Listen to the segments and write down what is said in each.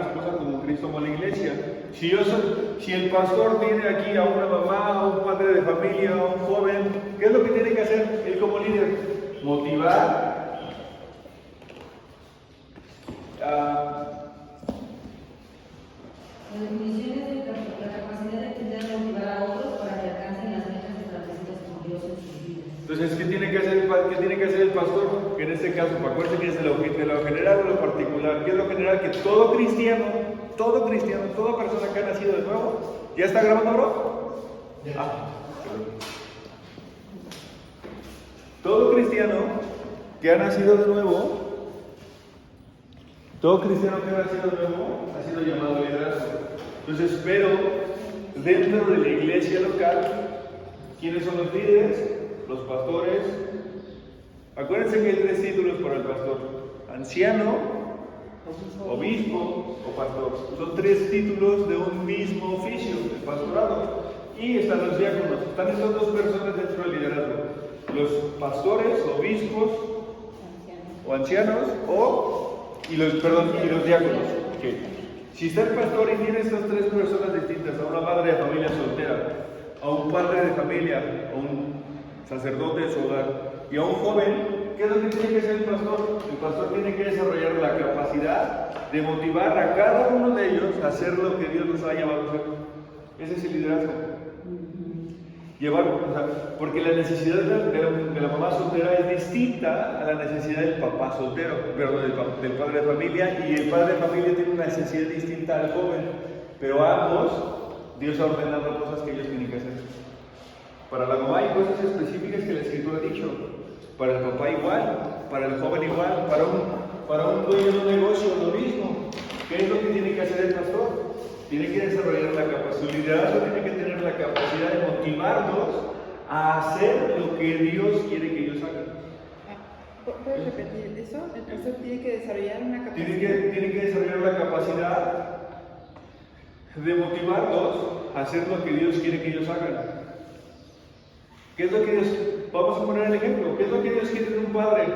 esposa como Cristo amó a la iglesia. Si el pastor tiene aquí a una mamá, a un padre de familia, a un joven, ¿qué es lo que tiene que hacer él como líder? Motivar, La definición es la capacidad de entender y motivar a otros para que alcancen las metas establecidas por Dios en sus vidas. Entonces, ¿qué tiene que hacer el pastor? Que en este caso, acuérdense que es de lo general o lo particular. ¿Qué es lo general? Que todo cristiano, toda persona que ha nacido de nuevo, ¿ya está grabando, bro? Todo cristiano que ha nacido de nuevo, ha sido llamado a liderazgo. Entonces, pero dentro de la iglesia local, ¿quiénes son los líderes? Los pastores. Acuérdense que hay 3 títulos para el pastor: anciano, obispo o pastor. Son 3 títulos de un mismo oficio, el pastorado. Y están los diáconos. Están estas 2 personas dentro del liderazgo: los pastores, obispos o ancianos, y los diáconos. Okay. Si está el pastor y tiene estas 3 personas distintas, a una madre de familia soltera, a un padre de familia, a un sacerdote de su hogar y a un joven, ¿qué es lo que tiene que hacer el pastor? El pastor tiene que desarrollar la capacidad de motivar a cada uno de ellos a hacer lo que Dios los ha llamado a hacer. Ese es el liderazgo. Porque la necesidad de la mamá soltera es distinta a la necesidad del papá soltero, del padre de familia, y el padre de familia tiene una necesidad distinta al joven, pero a ambos Dios ha ordenado cosas que ellos tienen que hacer. Para la mamá hay cosas específicas que la Escritura ha dicho, para el papá igual, para el joven igual, para un dueño de un negocio lo mismo. ¿Qué es lo que tiene que hacer el pastor? Tiene que desarrollar la capacidad, su liderazgo tiene que tener la capacidad de motivarlos a hacer lo que Dios quiere que ellos hagan. ¿Puedes repetir eso? El pastor tiene que desarrollar una capacidad. Tiene que desarrollar la capacidad de motivarlos a hacer lo que Dios quiere que ellos hagan. ¿Qué es lo que Dios? Vamos a poner el ejemplo. ¿Qué es lo que Dios quiere de un padre?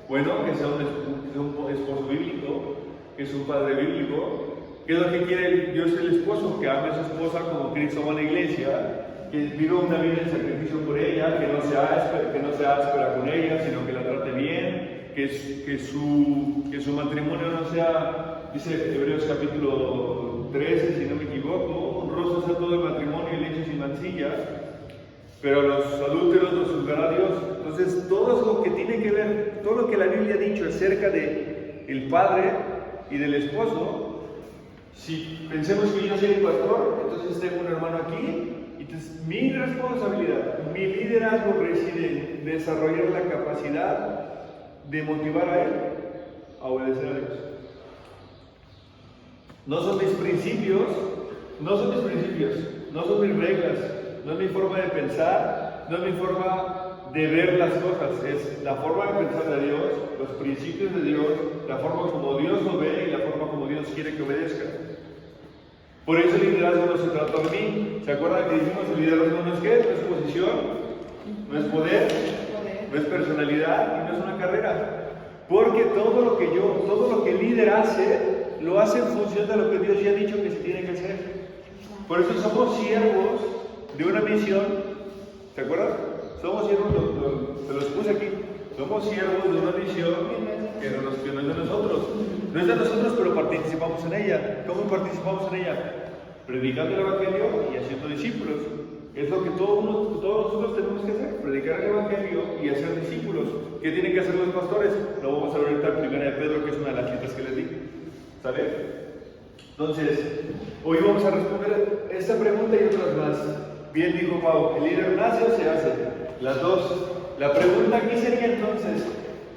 Bueno, que sea un esposo bíblico, que es un padre bíblico. ¿Qué es lo que quiere Dios del esposo? Que ame a su esposa como Cristo ama a la iglesia, que viva una vida en sacrificio por ella, que no sea áspera con ella, sino que la trate bien, que su matrimonio no sea, dice Hebreos capítulo 13, si no me equivoco, honroso sea todo el matrimonio y lecho sin mancilla, pero a los adúlteros los juzgará Dios. Entonces, todo lo que tiene que ver, todo lo que la Biblia ha dicho acerca de el padre y del esposo. Si pensemos que yo soy el pastor, entonces tengo un hermano aquí, y entonces mi responsabilidad, mi liderazgo reside en desarrollar la capacidad de motivar a él a obedecer a Dios. No son mis principios, no son mis reglas, no es mi forma de pensar, no es mi forma de ver las cosas, es la forma de pensar de Dios, los principios de Dios, la forma como Dios lo ve y la forma como Dios quiere que obedezca. Por eso el liderazgo no se trata de mí. ¿Se acuerdan que dijimos el liderazgo no es qué? No es posición, no es poder, no es personalidad y no es una carrera. Porque todo lo que el líder hace, lo hace en función de lo que Dios ya ha dicho que se tiene que hacer. Por eso somos siervos de una misión. ¿Se acuerdan? Somos siervos, se los puse aquí. Somos siervos de una misión que no es de nosotros. No es de nosotros, pero participamos en ella. ¿Cómo participamos en ella? Predicando el Evangelio y haciendo discípulos. Es lo que todos nosotros tenemos que hacer: predicar el Evangelio y hacer discípulos. ¿Qué tienen que hacer los pastores? Lo vamos a ver ahorita en 1 de Pedro, que es una de las citas que les di. ¿Sale? Entonces, hoy vamos a responder esta pregunta y otras más. Bien dijo Pau, ¿el líder nace o se hace? Las dos. La pregunta aquí sería entonces,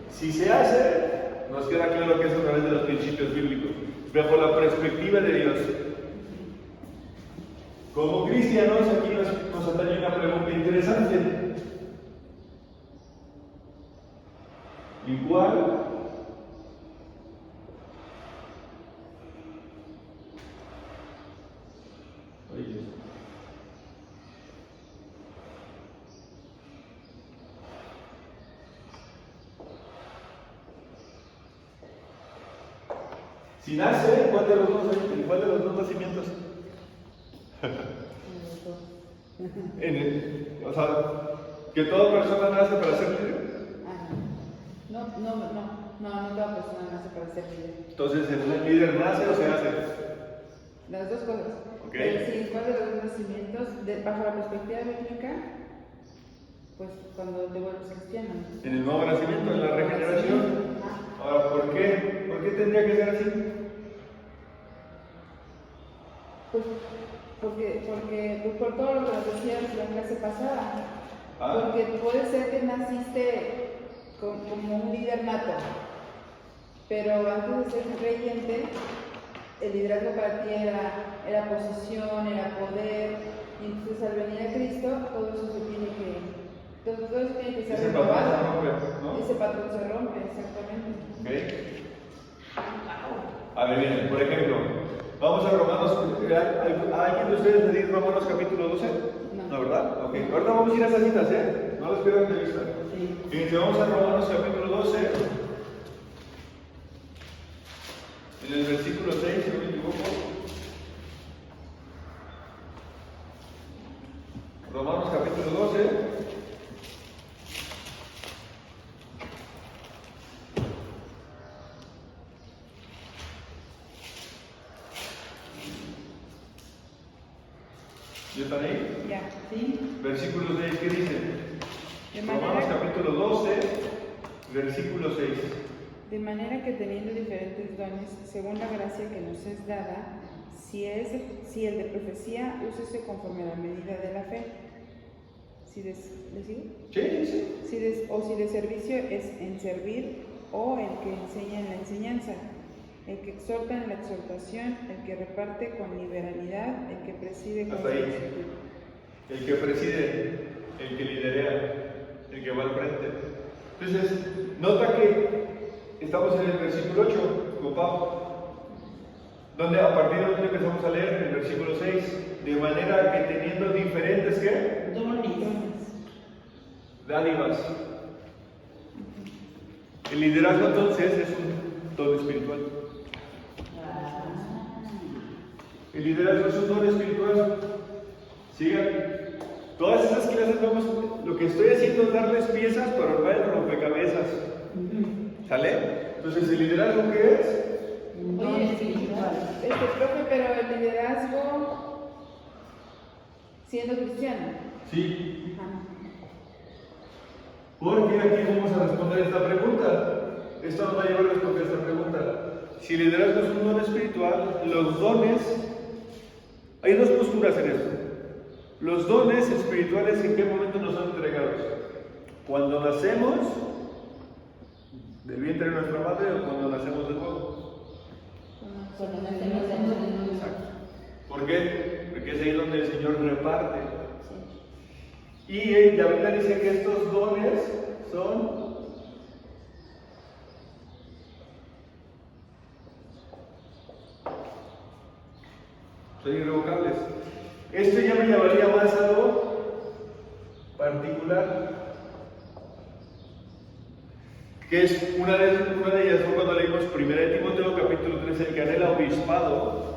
si se hace, nos queda claro que es a través de los principios bíblicos, bajo la perspectiva de Dios. Como cristianos, aquí nos atañe una pregunta interesante. Igual, Si nace, ¿cuál de los dos nacimientos? O sea, que toda persona nace para ser libre. No toda persona nace para ser líder. Entonces, ¿el líder nace o se hace? Las dos cosas. Ok. Pero sí, ¿cuál de los dos nacimientos, bajo la perspectiva bíblica? Pues cuando te vuelves cristiano. En el nuevo nacimiento, en la regeneración. Ahora, ¿por qué? ¿Por qué tendría que ser así? Pues por todo lo que nos decías en la clase pasada. Porque puede ser que naciste como un líder nato, pero antes de ser creyente, el liderazgo para ti era posición, era poder, y entonces al venir a Cristo, todo eso tiene que ser Ese renovado. patrón se rompe, ¿no? Ese patrón se rompe, exactamente. Ok. A ver, bien, por ejemplo, vamos a Romanos. ¿Alguien de ustedes leer Romanos capítulo 12? No, ¿verdad? Ok. Ahorita vamos a ir a esas citas, ¿eh? No les pierdan de vista. Fíjense, vamos a Romanos capítulo 12. En el versículo 6, si no me equivoco. Romanos capítulo 12. ¿Ya están ahí? Ya, ¿sí? Versículo 6, ¿qué dice? Romanos capítulo 12, versículo 6. De manera que teniendo diferentes dones, según la gracia que nos es dada, si el de profecía, úsese conforme a la medida de la fe. ¿Le sigo? Sí. Si de servicio es en servir, o el que enseña en la enseñanza, el que exhorta en la exhortación, el que reparte con liberalidad, el que preside con Hasta ahí. solicitud. El que preside, el que liderea, el que va al frente. Entonces, nota que estamos en el versículo 8, con Pablo, donde a partir de donde empezamos a leer, en el versículo 6, de manera que teniendo diferentes, ¿qué? Dádivas. El liderazgo entonces es un don espiritual. El liderazgo es un don espiritual. Sigan. Todas esas clases lo que estoy haciendo es darles piezas para armar el rompecabezas. ¿Sale? Entonces, ¿el liderazgo qué es? Oye, profe, pero el liderazgo siendo cristiano. Sí. Porque aquí vamos a responder esta pregunta. Esto nos va a llevar a responder esta pregunta. Si el liderazgo es un don espiritual, los dones, hay dos posturas en esto. Los dones espirituales, ¿en qué momento nos son entregados? ¿Cuando nacemos del vientre de nuestra madre o cuando nacemos de nuevo? Cuando nacemos de nuevo. Exacto. ¿Por qué? Porque es ahí donde el Señor reparte. Y la Biblia dice que estos dones son irrevocables. Esto ya me llevaría más a algo particular, que es una de ellas fue cuando leímos 1 Timoteo capítulo 3, el que anhela obispado,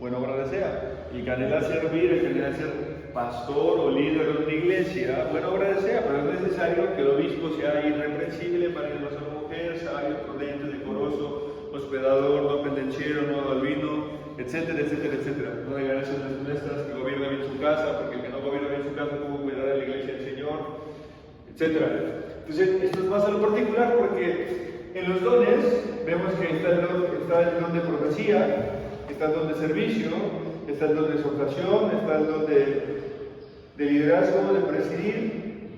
buena obra desea, el que anhela servir, el que anhela ser pastor o líder de una iglesia, buena obra desea, pero es necesario que el obispo sea irreprensible, marido a su mujer, sabio, prudente, decoroso, hospedador, no pendenciero, no adivino, etcétera, etcétera, etcétera. No de ganancias deshonestas, que gobierna bien su casa, porque el que no gobierna bien su casa, ¿cómo cuidar a la iglesia del Señor? Etcétera. Entonces, esto es más a lo particular porque en los dones vemos que está el don de profecía, está el don de servicio, está el don de exhortación, está el don de liderazgo, de presidir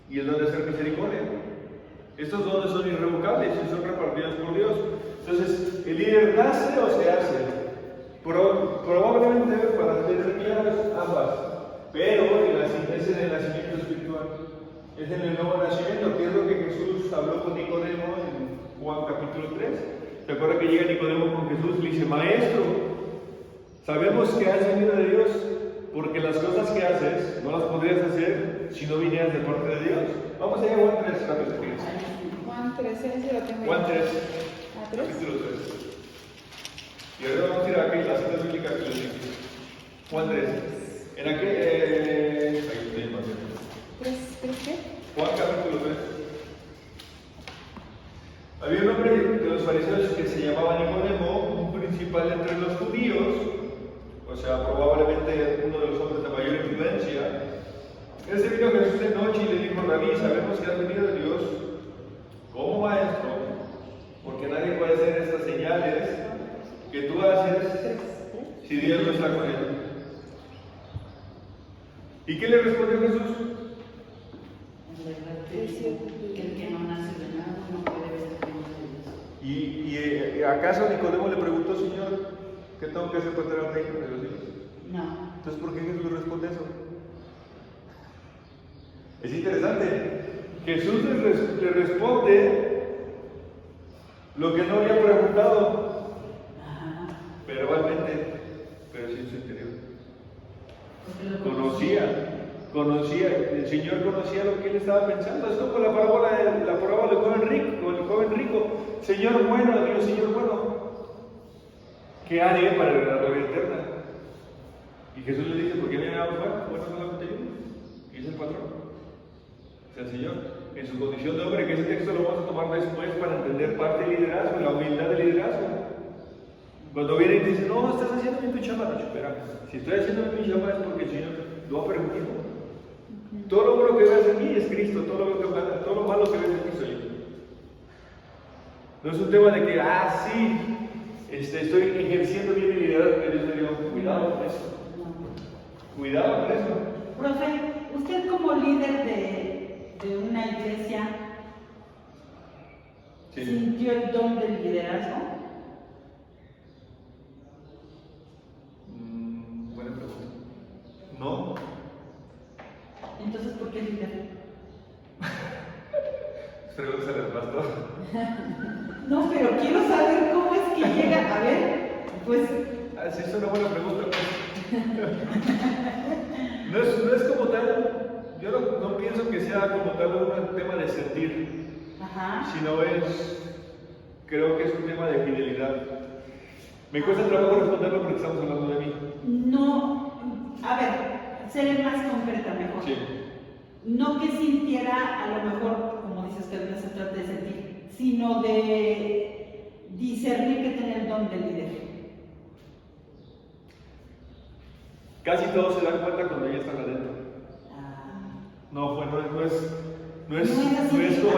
y el don de hacer misericordia. Estos dones son irrevocables y son repartidos por Dios. Entonces, ¿el líder nace o se hace? Probablemente, para tener claras, ambas. Pero es en el nacimiento espiritual. Es en el nuevo nacimiento, que es lo que Jesús habló con Nicodemo en Juan capítulo 3. ¿Se acuerda que llega Nicodemo con Jesús y le dice: Maestro, sabemos que has venido de Dios, porque las cosas que haces no las podrías hacer si no vinieras de parte de Dios? Vamos a ir a Juan 3, rápido. Juan 3, ese lo tengo. Juan 3. 3. Capítulo 3. Y ahora vamos a ir a la cita bíblica que les dije. Juan 3. En aquel. Ahí estoy más bien. ¿3 qué? Juan capítulo 3. Había un hombre de los fariseos que se llamaba Nicodemo, un principal entre los judíos, o sea, probablemente uno de los hombres de mayor influencia. Este vino a Jesús de noche y le dijo: Rabí, sabemos que has venido de Dios como maestro, porque nadie puede hacer estas señales que tú haces si Dios no está con él. ¿Y qué le respondió Jesús? Que el que no nace de nada no puede ver el reino de Dios. ¿Y acaso Nicodemo le preguntó: Señor, ¿qué tengo que hacer para entrar al reino de los cielos? No. Entonces, ¿por qué Jesús le responde eso? Es interesante. Jesús le responde lo que no había preguntado verbalmente, pero sí en su interior. Conocía, el Señor conocía lo que él estaba pensando. Es como la parábola del joven rico. Señor bueno, Dios, Señor bueno, ¿qué haré para heredar la vida eterna? Y Jesús le dice: ¿por qué me llamas bueno? Bueno, solamente yo. Y es el patrón. O sea, el Señor, en su condición de hombre, que ese texto lo vamos a tomar después para entender parte del liderazgo, la humildad del liderazgo. Cuando viene y dice: no, estás haciendo bien tu chamba, no, espera. Si estoy haciendo bien mi chamba es porque el Señor lo ha permitido. Todo lo bueno que ves en mí es Cristo, todo lo malo que ves en mí soy yo. No es un tema de que, estoy ejerciendo bien el liderazgo que Dios me dio. Cuidado con eso. Cuidado con eso. Profe, usted como líder de una iglesia, Sí. ¿sintió el don del liderazgo? Buena pregunta. No. Entonces, ¿por qué líder? Pregúntale al pastor. No, pero quiero saber cómo es que llega. A ver, pues. Sí, es una buena pregunta. No es como tal, yo no pienso que sea como tal un tema de sentir, sino creo que es un tema de fidelidad. Me cuesta trabajo responderlo porque estamos hablando de mí. No, a ver, seré más concreta mejor. Sí. No que sintiera, a lo mejor, como dices que no se trata de sentir, sino de discernir que tiene el don del líder. Casi todos se dan cuenta cuando ya están adentro. No es como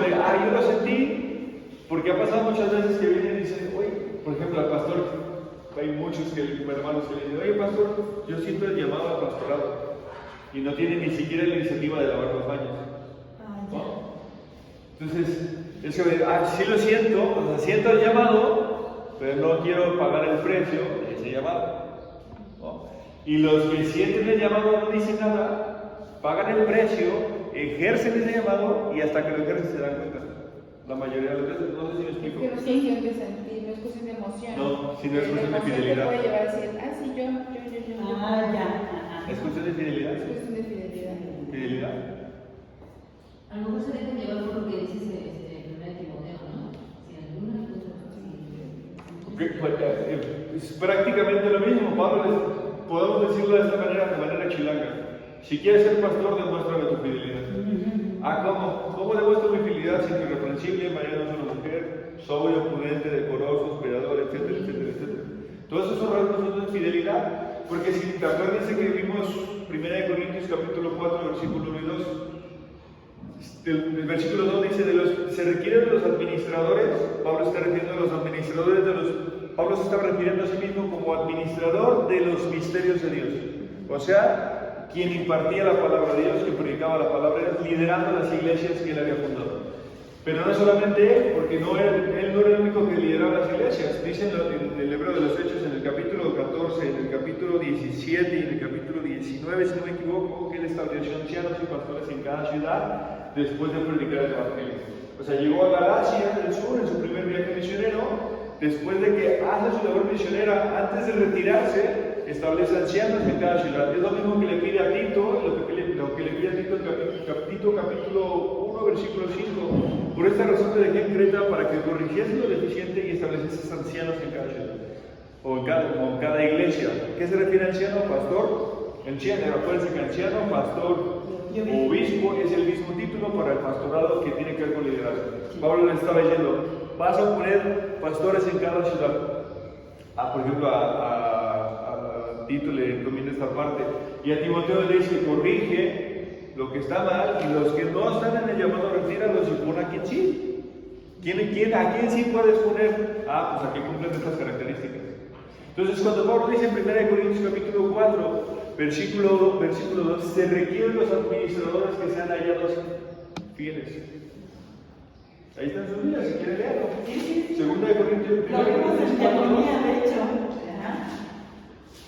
de, yo lo sentí, porque ha pasado muchas veces que vienen y dicen: oye, por ejemplo, al pastor, hay muchos hermanos que le dicen: oye, pastor, yo siento el llamado al pastorado, y no tienen ni siquiera la iniciativa de lavar los baños. ¿No? Entonces, es que sí lo siento, o sea, siento el llamado, pero no quiero pagar el precio de ese llamado. ¿No? Y los que sienten el llamado no dicen nada, pagan el precio, ejercen ese llamado y hasta que lo ejercen se dan cuenta. La mayoría de las veces, no sé si me explico. Es que no es cuestión de sentir, no es cuestión de emoción. No, si no es cuestión de fidelidad. Te puede llevar a decir: sí, yo. Ya. ¿Es cuestión de fidelidad? Es cuestión de fidelidad. ¿Fidelidad? A lo mejor se dejan llevar por lo que dices en 1 Timoteo, ¿no? Si alguna cosa. Es prácticamente lo mismo. Pablo, podemos decirlo de esta manera, de manera chilanga. Si quieres ser pastor, demuéstrame tu fidelidad. ¿Cómo? ¿Cómo demuestro mi fidelidad? Siendo irreprensible, marido de una mujer, sobrio, prudente, decoroso, hospedador, etcétera, etcétera, etcétera. Todos esos rasgos son de fidelidad. Porque si te acuerdas que vimos 1 Corintios capítulo 4, versículo 1 y 2, el versículo 2 dice: se requiere de los administradores. Pablo está refiriendo a los administradores Pablo se está refiriendo a sí mismo como administrador de los misterios de Dios. O sea, quien impartía la palabra de Dios, quien predicaba la palabra de Dios, liderando las iglesias que él había fundado. Pero no solamente él, porque él no era el único que lideraba las iglesias. Dicen en el libro de los Hechos, en el capítulo 14, en el capítulo 17 y en el capítulo 19, si no me equivoco, que él estableció ancianos y pastores en cada ciudad después de predicar el evangelio. O sea, llegó a Galacia del Sur en su primer viaje misionero. Después de que hace su labor misionera, antes de retirarse, establece ancianos en cada ciudad. Es lo mismo que le pide a Tito, lo que le pide a Tito en Tito capítulo 1, 1, versículo 5. Por esta razón te dejé en Creta para que corrigiese lo deficiente y establecieses ancianos en cada ciudad, o en cada iglesia. ¿Qué se refiere a anciano? Pastor. Anciano, acuérdense que anciano, pastor, obispo es el mismo título para el pastorado que tiene que ver con liderazgo. Pablo le estaba diciendo, vas a poner pastores en cada ciudad. Por ejemplo, a Tito le encomienda esta parte. Y a Timoteo le dice, corrige lo que está mal, y los que no están en el llamado, retíralos y pon a quien sí. ¿A quién sí puedes poner? Pues a quien cumplen estas características. Entonces, cuando Pablo dice en 1 Corintios capítulo 4, versículo 2, se requieren los administradores que sean hallados fieles. Ahí están sus vidas, si quieren leerlo. Sí. 2 Corintios Lo vimos en teología, de hecho.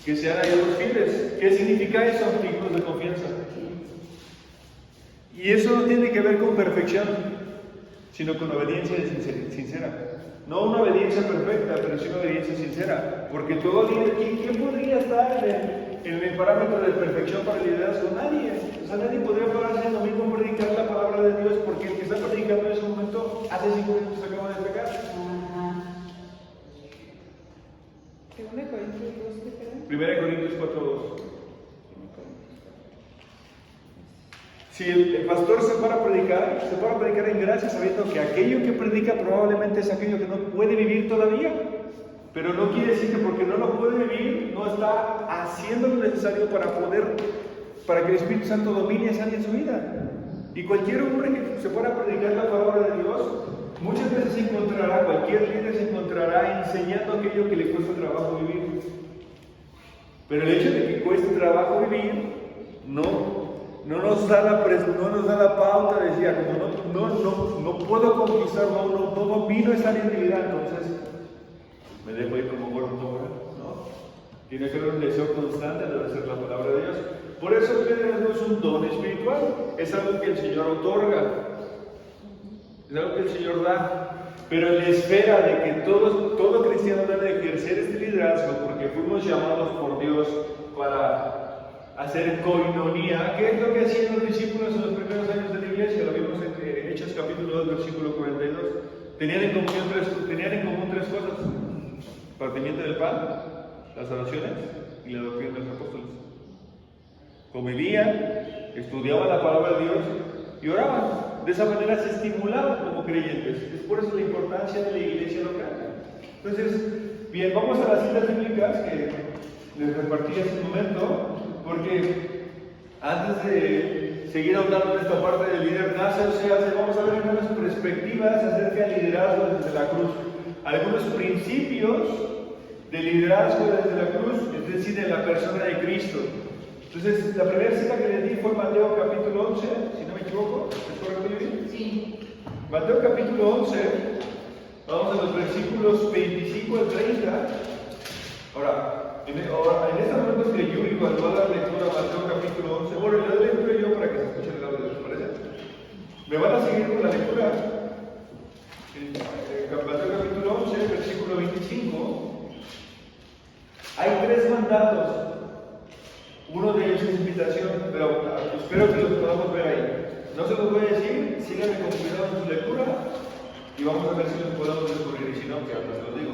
Que sean hallados fieles. ¿Qué significa eso? Dignos de confianza. Y eso no tiene que ver con perfección, sino con obediencia sincera. No una obediencia perfecta, pero sí una obediencia sincera. Porque todo líder, ¿quién podría estar en el parámetro de perfección para el liderazgo? Nadie. O sea, nadie podría pararse el domingo a predicar la palabra de Dios, porque el que está predicando en ese momento hace 5 minutos acaba de pecar. Segunda de Corintios 2, ¿qué perdón? 1 Corintios 4:2. Si el pastor se para a predicar en gracia, sabiendo que aquello que predica probablemente es aquello que no puede vivir todavía. Pero no quiere decir que porque no lo puede vivir, no está haciendo lo necesario para que el Espíritu Santo domine esa área en su vida. Y cualquier hombre que se para a predicar la palabra de Dios, muchas veces cualquier líder se encontrará enseñando aquello que le cuesta trabajo vivir. Pero el hecho de que cueste trabajo vivir, no nos da la pauta de decir, como no puedo conquistar, no domino esa área de vida, entonces me dejo ir como gordo, ¿no? Tiene que haber un deseo constante de hacer la palabra de Dios. Por eso el liderazgo es un don espiritual, es algo que el Señor otorga, es algo que el Señor da. Pero en la esfera de que todo cristiano debe ejercer este liderazgo, porque fuimos llamados por Dios para hacer coinonía. ¿Qué es lo que hacían los discípulos en los primeros años de la iglesia? Lo vimos en Hechos capítulo 2, versículo 42. Tenían en común tres cosas: partimiento del pan, las oraciones y la doctrina de los apóstoles. Convivían, estudiaban la palabra de Dios y oraban. De esa manera se estimulaban como creyentes. Es por eso la importancia de la iglesia local. Entonces, bien, vamos a las citas bíblicas que les repartí hace un momento, porque antes de seguir hablando de esta parte del líder nace, vamos a ver algunas perspectivas acerca del liderazgo desde la cruz. Algunos principios de liderazgo desde la cruz, es decir, en la persona de Cristo. Entonces, la primera cita que les di fue Mateo capítulo 11, si no me equivoco, ¿es correcto, Yuri? Sí. Mateo capítulo 11, vamos a los versículos 25 al 30. Ahora, en este momento que Yuri va a dar lectura a Mateo capítulo 11, bueno, le doy lectura yo para que se escuche el audio, ¿les parece? Me van a seguir con la lectura. En Mateo capítulo 11, versículo 25, hay 3 mandatos. Uno de ellos es invitación, pero espero que los podamos ver ahí. No se los voy a decir, síganme con cuidado en su lectura y vamos a ver si los podemos descubrir, y si no, que ahora se los digo.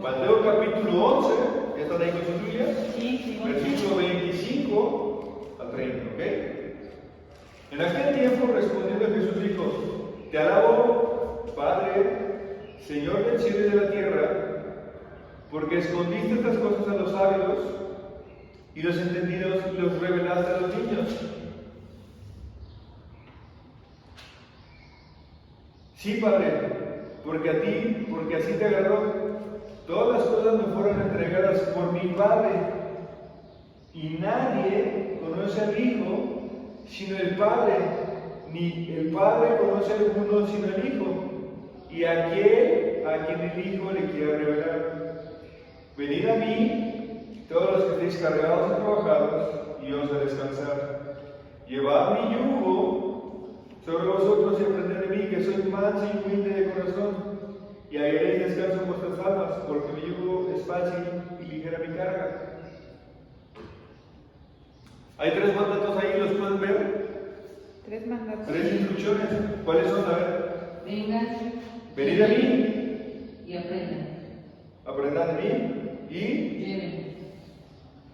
Mateo capítulo 11, ¿están ahí con sus Biblias? Sí. Versículo 25 al 30, ¿ok? En aquel tiempo respondiendo Jesús dijo: Te alabo, Padre, Señor del cielo y de la tierra, porque escondiste estas cosas a los sabios y los entendidos los revelaste a los niños. Sí, Padre, porque así te agradó. Todas las cosas me fueron entregadas por mi Padre, y nadie conoce al Hijo sino el Padre, ni el Padre conoce a alguno sino el Hijo, y aquel a quien el Hijo le quiera revelar. Venid a mí, todos los que estéis cargados y trabajados, y os haré descansar. Llevad mi yugo sobre vosotros y aprended de mí, que soy manso y humilde de corazón, y hallaréis descanso en vuestras almas, porque mi yugo es fácil y ligera mi carga. Hay 3 mandatos ahí, ¿los pueden ver? 3 mandatos. 3 instrucciones. ¿Cuáles son? A ver. Vengan, Venid a mí, y aprendan. aprendad de mí y Lleven.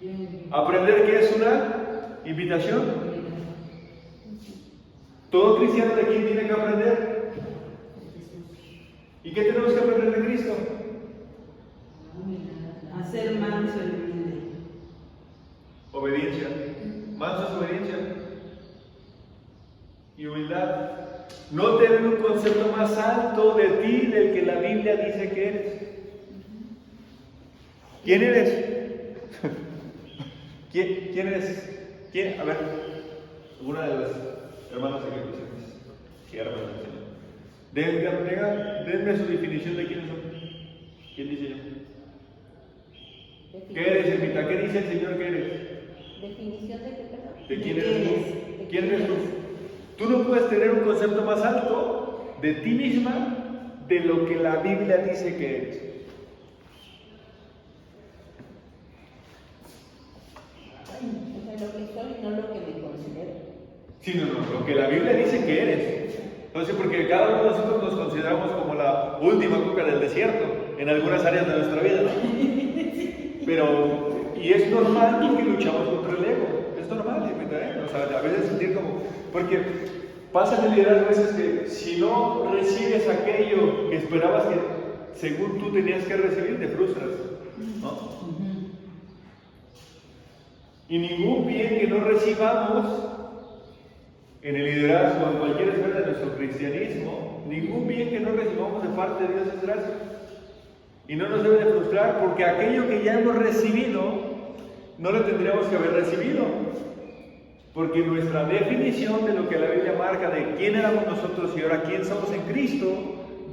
Lleven. aprender, ¿qué es una invitación? Todo cristiano, ¿de quién tiene que aprender? ¿Y qué tenemos que aprender de Cristo? A ser manso y humilde. Obediencia. Manso es obediencia. Y humildad. No tener un concepto más alto de ti del que la Biblia dice que eres. ¿Quién eres? ¿Quién eres? ¿Quién? A ver, alguna de las hermanas aquí presentes. Sí, hermanas. Denme su definición de quiénes son. ¿Quién dice yo? ¿Qué eres, Ermita? ¿Qué dice el Señor que eres? ¿Definición de qué, perdón? ¿De quién eres tú? ¿Quién eres tú? Tú no puedes tener un concepto más alto de ti misma de lo que la Biblia dice que eres. O sea, lo que soy, no lo que me considero. Sí, no, lo que la Biblia dice que eres. Entonces, porque cada uno de nosotros nos consideramos como la última cuca del desierto en algunas áreas de nuestra vida, ¿no? Pero, y es normal porque luchamos contra el ego. Es normal, ¿eh? O sea, a veces sentir como, porque pasa en el liderazgo a veces que si no recibes aquello que esperabas que según tú tenías que recibir, te frustras, ¿no? Y ningún bien que no recibamos en el liderazgo, en cualquier esfera de nuestro cristianismo, ningún bien que no recibamos de parte de Dios es gracia. Y no nos debe de frustrar porque aquello que ya hemos recibido, no lo tendríamos que haber recibido. Porque nuestra definición de lo que la Biblia marca de quién éramos nosotros y ahora quién somos en Cristo,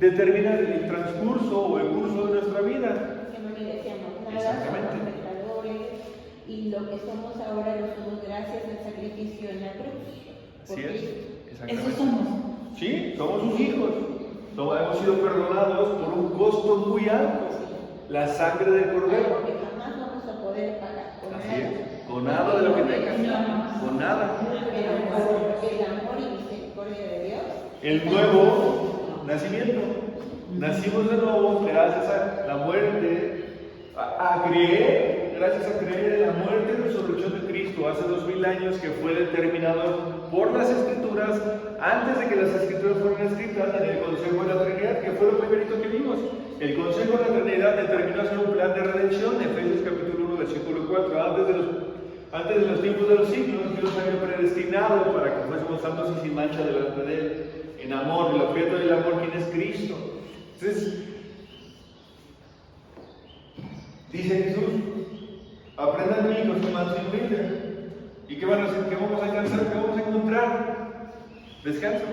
determina el transcurso o el curso de nuestra vida. Que no merecíamos nada, Exactamente. somos pecadores, y lo que somos ahora lo somos gracias al sacrificio en la cruz. Así es, Eso exactamente. somos. Sí, somos sus hijos. Hemos sido perdonados por un costo muy alto, la sangre del Cordero. Algo que jamás vamos a poder pagar con Así nada. es, con nada de lo que tengas, con nada. Pero por el amor y misericordia de Dios. El nuevo nacimiento. Nacimos de nuevo gracias a la muerte, a creer, gracias a creer en la muerte y resurrección de Cristo hace 2000 años que fue determinado por las Escrituras, antes de que las Escrituras fueran escritas en el Consejo de la Trinidad, que fue lo primerito que vimos. El Consejo de la Trinidad determinó hacer un plan de redención, Efesios capítulo 1, versículo 4, antes de los tiempos de los siglos, Dios había predestinado para que fuésemos santos y sin mancha delante de Él, en amor, el objeto del amor, quien es Cristo. Entonces, dice Jesús, aprendan de mí con su manso y humilde. ¿Y qué van a hacer? ¿Qué vamos a alcanzar? ¿Qué vamos a encontrar? Descanso.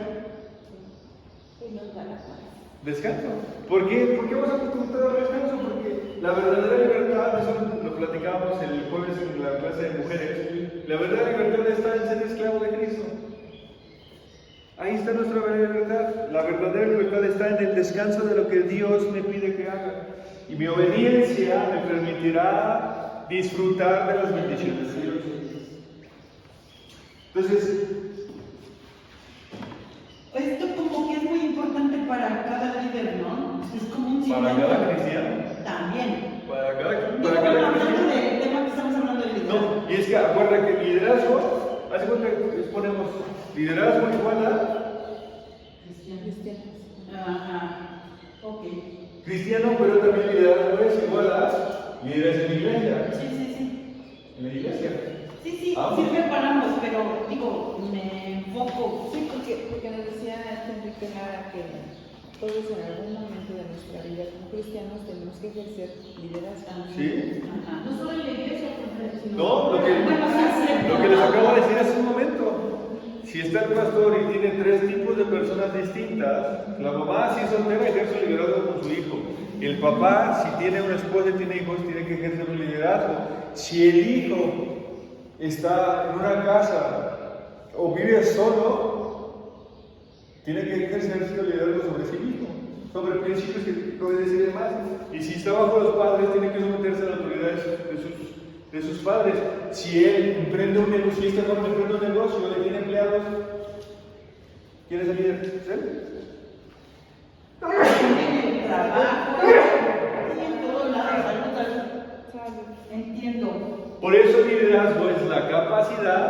Y nos da la paz. Descanso. ¿Por qué? ¿Por qué vamos a encontrar descanso? Porque la verdadera libertad, eso lo platicábamos el jueves en la clase de mujeres, la verdadera libertad está en ser esclavo de Cristo. Ahí está nuestra verdadera libertad. La verdadera libertad está en el descanso de lo que Dios me pide que haga. Y mi obediencia me permitirá disfrutar de las bendiciones de Dios. Entonces, Esto como que es muy importante para cada líder, ¿no? Es como un para signo. cada cristiano, También. para cada Digo, cristiano. hablando del tema que estamos hablando del liderazgo. No, y es que acuérdate que liderazgo, hace cuenta que ponemos liderazgo igual a Cristianos. Ajá. Ok. cristiano, pero también liderazgo es igual a líderes en la iglesia. Sí, sí, sí. En la iglesia. Sí, sí, Ah. sirve para ambos, pero digo, me enfoco. Sí, porque nos decía Enrique Lara que todos en algún momento de nuestra vida como cristianos tenemos que ejercer liderazgo. ¿Sí? Ajá. No solo en la iglesia, sino No, lo que les acabo de decir hace un momento. Si está el pastor y tiene 3 tipos de personas distintas, la mamá, si es soltera, ejerce el liderazgo con su hijo. El papá, si tiene una esposa y tiene hijos, tiene que ejercer un liderazgo. Si el hijo está en una casa o vive solo, tiene que ejercer su liderazgo sobre sí mismo, sobre principios que puede decir más. Y si está bajo los padres, tiene que someterse a la autoridad de sus padres. Si él emprende un negocio, emprende un negocio, le tiene empleados, ¿Quién es el líder? ¿Usted? En el trabajo, y en todos lados, salud. Entiendo. Por eso el liderazgo es la capacidad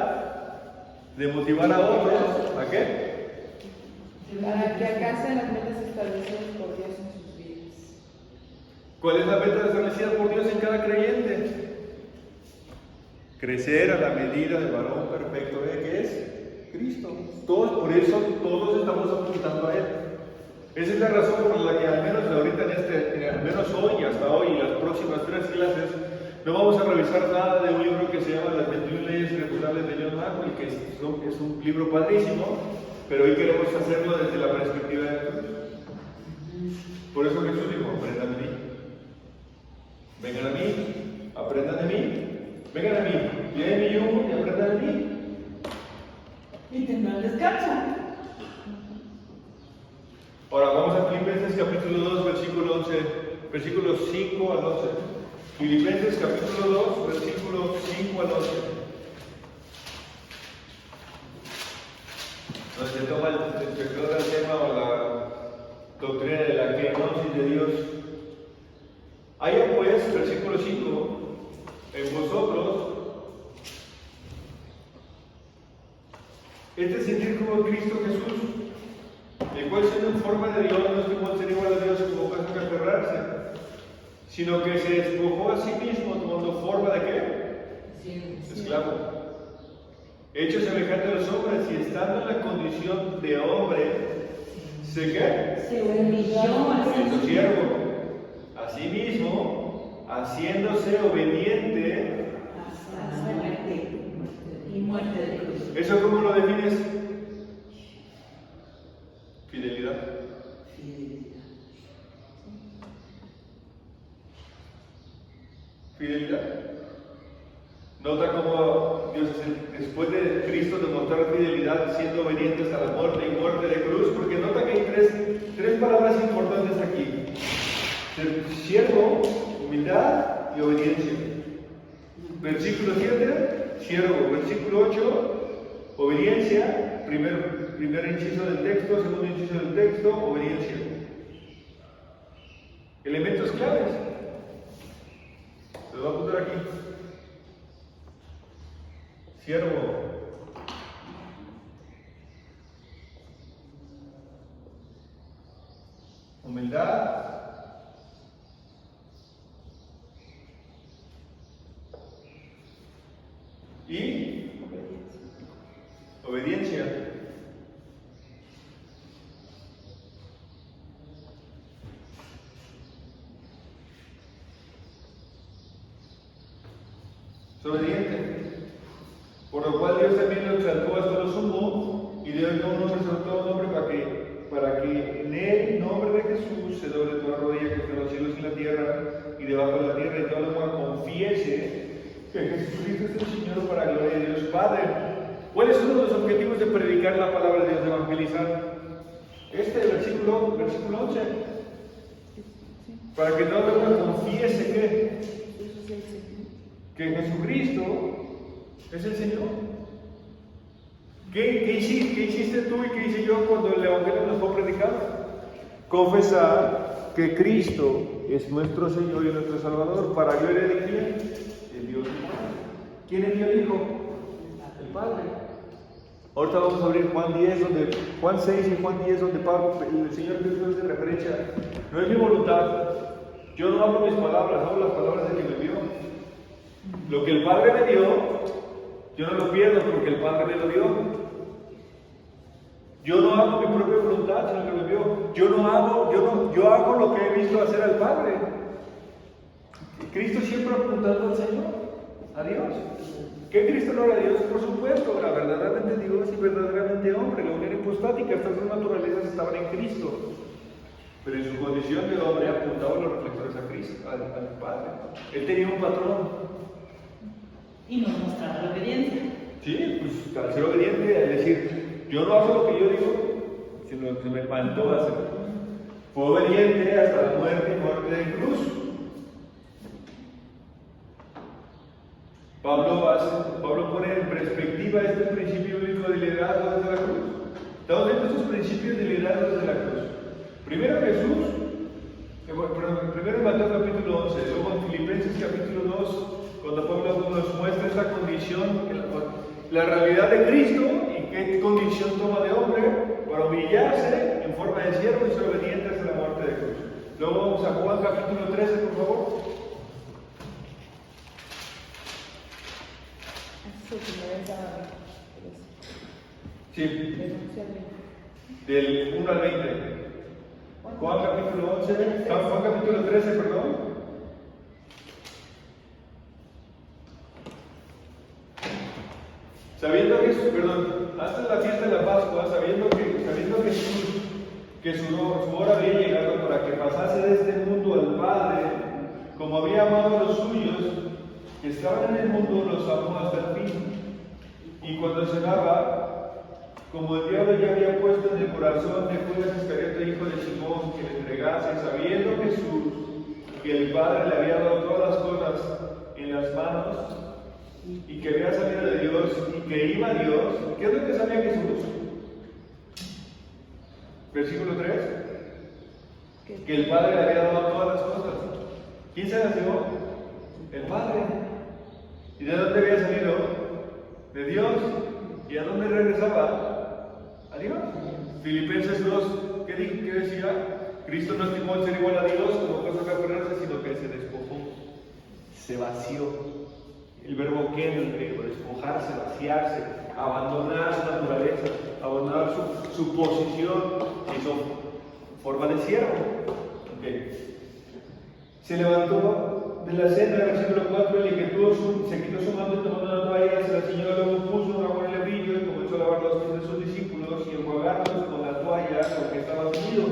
de motivar a otros. ¿A qué? Para que alcancen las metas establecidas por Dios en sus vidas. ¿Cuál es la meta establecida por Dios en cada creyente? Crecer a la medida del varón perfecto, que es Cristo. Por eso todos estamos apuntando a Él. Esa es la razón por la que al menos ahorita al menos hoy, hasta hoy, y las próximas 3 clases, no vamos a revisar nada de un libro que se llama Las 21 Leyes Irrefutables de John Maxwell, que es un libro padrísimo, pero hoy queremos hacerlo desde la perspectiva de Jesús. Por eso Jesús dijo, aprendan de mí. Vengan a mí, aprendan de mí. Vengan a mí, lleven mi yugo y aprendan de mí. Y tendrán descanso. Ahora vamos a Filipenses capítulo 2, versículos 5 al 11. Filipenses capítulo 2, versículos 5 al 11. Donde se toma el tema o la doctrina de la kenosis de Dios. Haya pues, versículo 5, en vosotros este sentir como Cristo Jesús, el cual siendo en forma de Dios no estuvo ser igual a Dios como cosa que aferrarse, sino que se despojó a sí mismo tomando forma de ¿qué? Esclavo. Hecho semejante a los hombres y estando en la condición de hombre, Se humilló siendo siervo, a sí mismo, haciéndose obediente. hasta la muerte y muerte de cruz. ¿Eso cómo lo defines? Fidelidad. Fidelidad. Nota cómo Dios, después de Cristo, demostrar fidelidad siendo obediente hasta la muerte y muerte de cruz, porque nota que hay tres palabras importantes aquí: siervo, humildad y obediencia. Versículo 7, siervo. Versículo 8, obediencia. Primer inciso del texto, segundo inciso del texto, obediencia. Elementos claves. Se lo voy a apuntar aquí. Siervo. Humildad. Y obediencia. Es obediente. Por lo cual Dios también lo exaltó hasta lo sumo y dio a un nombre sobre todo nombre para que en el nombre de Jesús se doble toda rodilla que está en los cielos y la tierra y debajo de la tierra, y toda lengua confiese que Jesucristo es el Señor para la gloria de Dios Padre. ¿Cuál es uno de los objetivos de predicar la palabra de Dios, de evangelizar? Versículo 11. Para que toda lengua confiese que Jesucristo es el Señor. ¿Qué hiciste tú y qué hice yo cuando el Evangelio nos fue predicado? Confesar que Cristo es nuestro Señor y nuestro Salvador, para gloria de quién? De Dios. ¿Quién es el Hijo? El Padre. Ahorita vamos a abrir Juan 6 y Juan 10, donde el Señor Jesús hace referencia. No es mi voluntad. Yo no hablo mis palabras, hablo las palabras de quien me dio. Lo que el Padre me dio, yo no lo pierdo porque el Padre me lo dio. Yo no hago mi propia voluntad, sino que me dio. Yo hago lo que he visto hacer al Padre. Cristo siempre apuntando al Señor, a Dios. ¿Que Cristo no era Dios? Por supuesto, era verdaderamente Dios y verdaderamente hombre. La unión hipostática, estas dos naturalezas estaban en Cristo. Pero en su condición de hombre apuntaba los reflectores a Cristo, al Padre. Él tenía un patrón. Y nos mostraba la obediencia. Sí, pues al ser obediente, al decir, yo no hago lo que yo digo, sino que me mandó a hacer. Fue obediente hasta la muerte y muerte de cruz. Pablo pone en perspectiva este principio bíblico de liderazgo desde la cruz. Estamos viendo estos principios de liderazgo desde la cruz. Primero Jesús, primero en Mateo capítulo 11, luego en Filipenses capítulo 2, cuando Pablo nos muestra esta condición, la realidad de Cristo y qué condición toma de hombre para humillarse en forma de siervo y ser obediente hasta la muerte de cruz. Luego vamos a Juan capítulo 13, por favor. Sí, del 1 al 20. Juan capítulo 11, Juan capítulo 13, perdón. Sabiendo que antes de la fiesta de la Pascua, sabiendo Jesús que su hora había llegado para que pasase de este mundo al Padre, como había amado a los suyos que estaban en el mundo, los amó hasta el fin. Y cuando cenaba, como el diablo ya había puesto en el corazón de Judas Iscariote, hijo de Simón, que le entregase, sabiendo Jesús que el Padre le había dado todas las cosas en las manos, y que había salido de Dios y que iba a Dios, ¿qué es lo que sabía Jesús? Versículo 3, que el Padre le había dado todas las cosas. ¿Quién se las dio? El Padre. ¿Y de dónde había salido? De Dios. ¿Y a dónde regresaba? A Dios. Filipenses 2, ¿qué decía? Cristo no estimó el ser igual a Dios como cosa que aferrarse, sino que se despojó, se vació. El verbo que en el griego, despojarse, vaciarse, abandonar su naturaleza, abandonar su posición y su forma de siervo. Okay. Se levantó de la cena, versículo 4, y se quitó su manto y tomando una toalla, se la ciñó, luego puso un agua en el levillo y comenzó a lavar los pies de sus discípulos y enjuagarlos con la toalla porque estaba ceñido.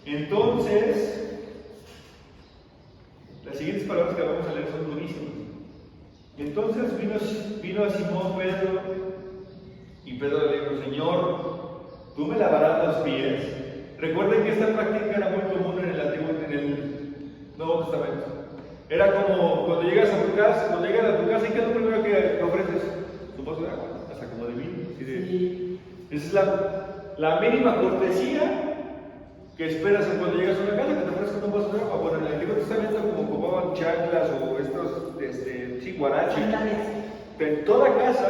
Entonces, las siguientes palabras que vamos a leer son durísimas. Entonces vino a Simón Pedro, y Pedro le dijo: Señor, ¿tú me lavarás los pies? Recuerden que esta práctica era muy común en el Nuevo Testamento. Era como cuando llegas a tu casa, ¿y qué es lo primero que ofreces? Tu vaso de agua, hasta como de vino. Esa es la mínima cortesía que esperas cuando llegas a una casa, que te ofrezcan un vaso de agua. Bueno, en el Antiguo Testamento, como ocupaban chanclas o estos guaraches, en toda casa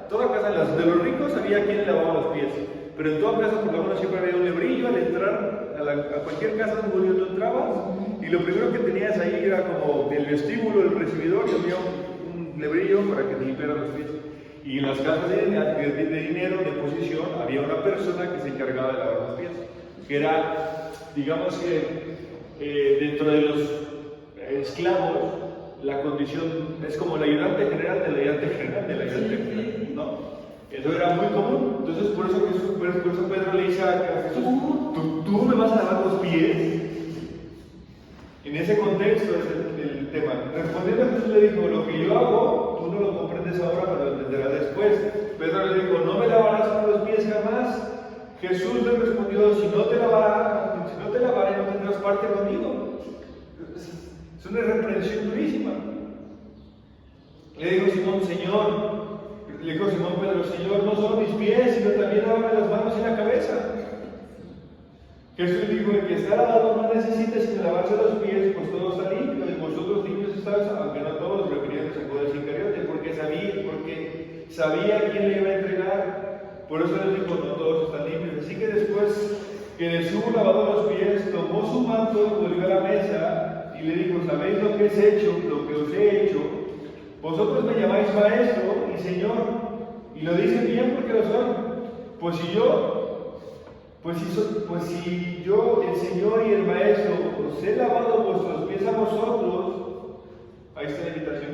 de los ricos había quien lavaba los pies, pero en toda casa por lo menos siempre había un lebrillo. Al entrar a cualquier casa de un judío tú entrabas y lo primero que tenías ahí era como el vestíbulo, el recibidor, y había un lebrillo para que te limpiaran los pies. Y en las casas de dinero, de posición, había una persona que se encargaba de lavar los pies, que era, digamos que dentro de los esclavos, la condición es como el ayudante general del ayudante general del ayudante general, ¿no? Eso era muy común. Entonces, por eso Pedro le dice a Jesús: ¿tú me vas a lavar los pies? En ese contexto es el tema. Respondiendo, Jesús le dijo: lo que yo hago, tú no lo comprendes ahora, pero lo entenderás después. Pedro le dijo: no me lavarás los pies jamás. Jesús le respondió: si no te lavaré, no tendrás parte conmigo. Es una reprensión durísima. Le dijo Simón Pedro: Señor, no solo mis pies, sino también lávame las manos y la cabeza. Jesús dijo: el que está lavado no necesita sino lavarse los pies, pues todo está limpio, y vosotros limpios estáis, aunque no todos, refiriéndose a Judas Iscariote, porque sabía quién le iba a entregar. Por eso les dijo: no todos están limpios. Así que después que les hubo lavado los pies, tomó su manto y volvió a la mesa y le dijo: ¿sabéis lo que os he hecho? Vosotros me llamáis maestro y señor, y lo dicen bien porque lo son. Pues si yo, el Señor y el Maestro, os he lavado vuestros pies a vosotros, ahí está la invitación.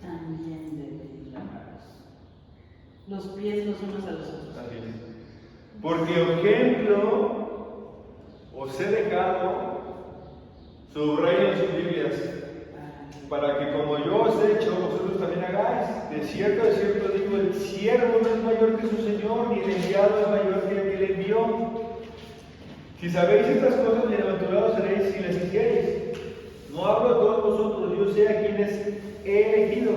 También deben lavarlos los pies los unos a los otros. También. Porque ejemplo os he dejado, subrayen sus Biblias, para que como yo os he hecho, vosotros también hagáis. De cierto digo, el siervo no es mayor que su Señor, ni el enviado es mayor que el que le envió. Si sabéis estas cosas, bienaventurados seréis si las hiciereis. No hablo a todos vosotros, yo sé a quienes he elegido,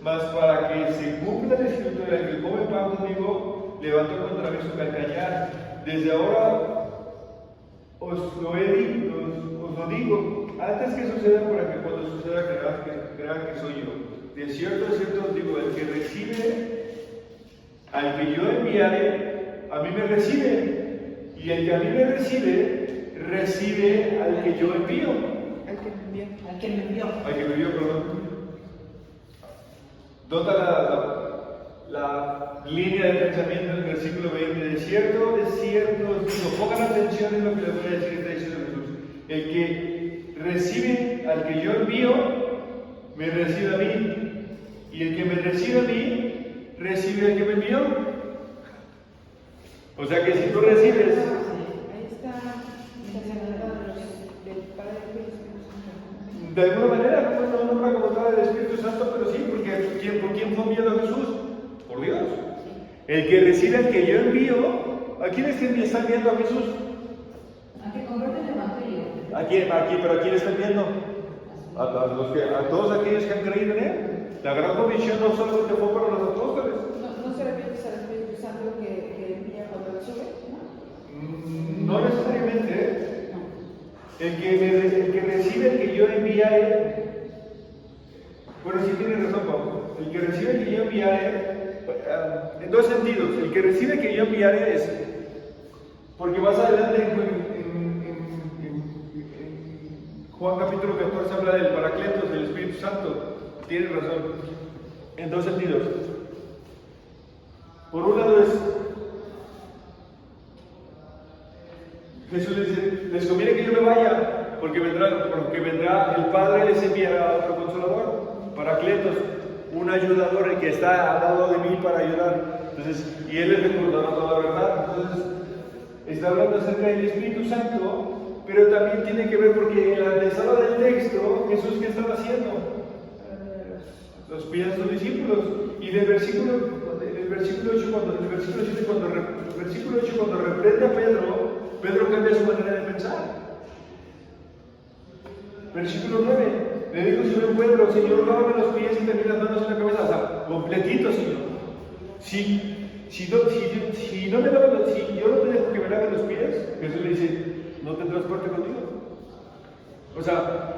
mas para que se cumpla la escritura, el que come pan conmigo, levantó contra mí su calcañar. Desde ahora os lo digo, antes que suceda, para que cuando suceda crean que soy yo. De cierto os digo, el que recibe al que yo enviaré, a mí me recibe, y el que a mí me recibe, recibe al que yo envío. Al que me envió. Al que me envió. Al que me envió, perdón. Nota la línea de pensamiento del versículo 20. De cierto os digo, pongan atención en lo que les voy a decir, está diciendo Jesús. El que recibe al que yo envío, me recibe a mí, y el que me recibe a mí, recibe al que me envió. O sea que si tú recibes, Ahí está del Padre, del Espíritu Santo. de alguna manera, no nombra como tal el Espíritu Santo, pero sí, porque ¿por quién fue enviado Jesús? Por Dios. El que recibe al que yo envío, ¿a quién están viendo a Jesús? A que convierten el Evangelio. ¿Pero a quién están viendo? A todos aquellos que han creído en Él. La gran comisión no solamente fue para los apóstoles. ¿No se refiere al Espíritu Santo que envía cuando Él sube? No necesariamente. El que recibe el que yo enviaré. Bueno, sí tiene razón, Pablo. El que recibe el que yo enviaré, en dos sentidos. El que recibe el que yo enviaré es, porque más adelante en Juan capítulo 14 habla del Paracletos, del Espíritu Santo. Tiene razón. En dos sentidos. Por un lado es, Jesús dice, les conviene que yo me vaya, porque vendrá el Padre, les enviará otro consolador, Paracletos, un ayudador, el que está al lado de mí para ayudar. Entonces, y Él les recordará toda la verdad. Entonces, está hablando acerca del Espíritu Santo, pero también tiene que ver porque en la antesala del texto, Jesús, ¿qué estaba haciendo? Los pies de sus discípulos. Y en el versículo 8, cuando reprende a Pedro cambia su manera de pensar. Versículo 9, le dijo Simón Pedro, Señor, lávame los pies y también las manos en la cabeza. O sea, completito, Señor. Si yo no te dejo que me lave los pies, Jesús le dice, no tendrás parte conmigo. O sea,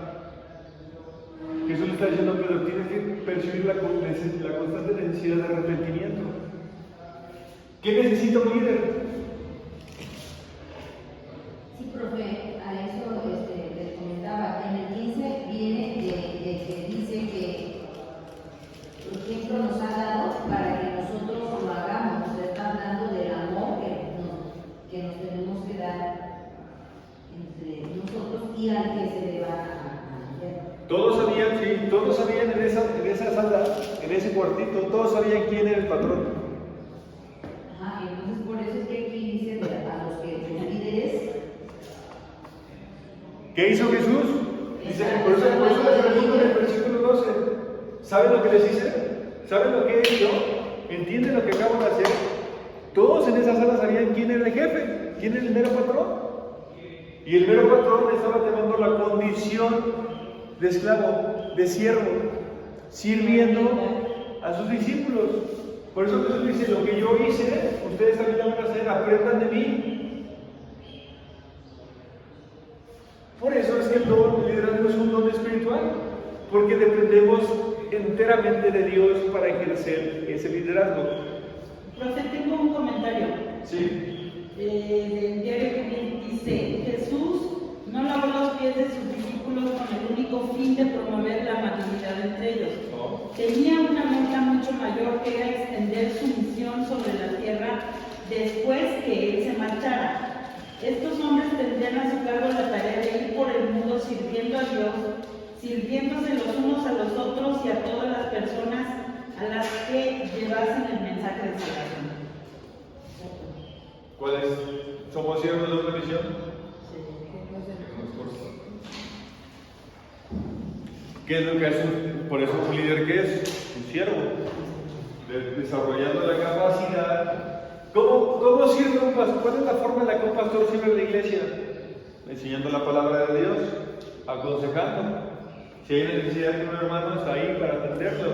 Jesús le está diciendo a Pedro, tienes que percibir la constante necesidad de arrepentimiento. ¿Qué necesita un líder? Sí, profe, a eso les comentaba. En el 15 viene de que dice que el ejemplo nos ha dado para que nosotros lo hagamos. Se está hablando del amor que nos tenemos que dar entre nosotros y al que se le va a hacer. Todos sabían en esa sala, en ese cuartito, todos sabían quién era el patrón. Ajá, y entonces por eso es que aquí dice a los líderes. ¿Qué hizo Jesús? Dice, por eso les pregunto en el versículo 12. ¿Saben lo que les hice? ¿Saben lo que he hecho? ¿Entienden lo que acabo de hacer? Todos en esa sala sabían quién era el jefe, quién era el mero patrón. Y el mero patrón estaba tomando la condición de esclavo, de siervo, sirviendo a sus discípulos. Por eso Jesús dice, lo que yo hice, ustedes también lo van a hacer, aprendan de mí. Por eso es que el liderazgo es un don espiritual, porque dependemos enteramente de Dios para ejercer ese liderazgo. Profe, tengo un comentario. Sí. Del diario que dice, Jesús no lavó los pies de sus discípulos con el único fin de promover la amabilidad entre ellos. No. Tenía una meta mucho mayor, que era extender su misión sobre la tierra después que él se marchara. Estos hombres tendrían a su cargo la tarea de ir por el mundo sirviendo a Dios, sirviéndose los unos a los otros y a todas las personas a las que llevasen el mensaje de salvación. ¿Cuál es? ¿Somos siervos de otra misión? ¿Qué es lo que hace? Por eso un líder que es un siervo, desarrollando la capacidad. ¿Cómo sirve un pastor? ¿Cuál es la forma en la que un pastor sirve en la iglesia? Enseñando la palabra de Dios, aconsejando. Si hay necesidad de un hermano, está ahí para atenderlo.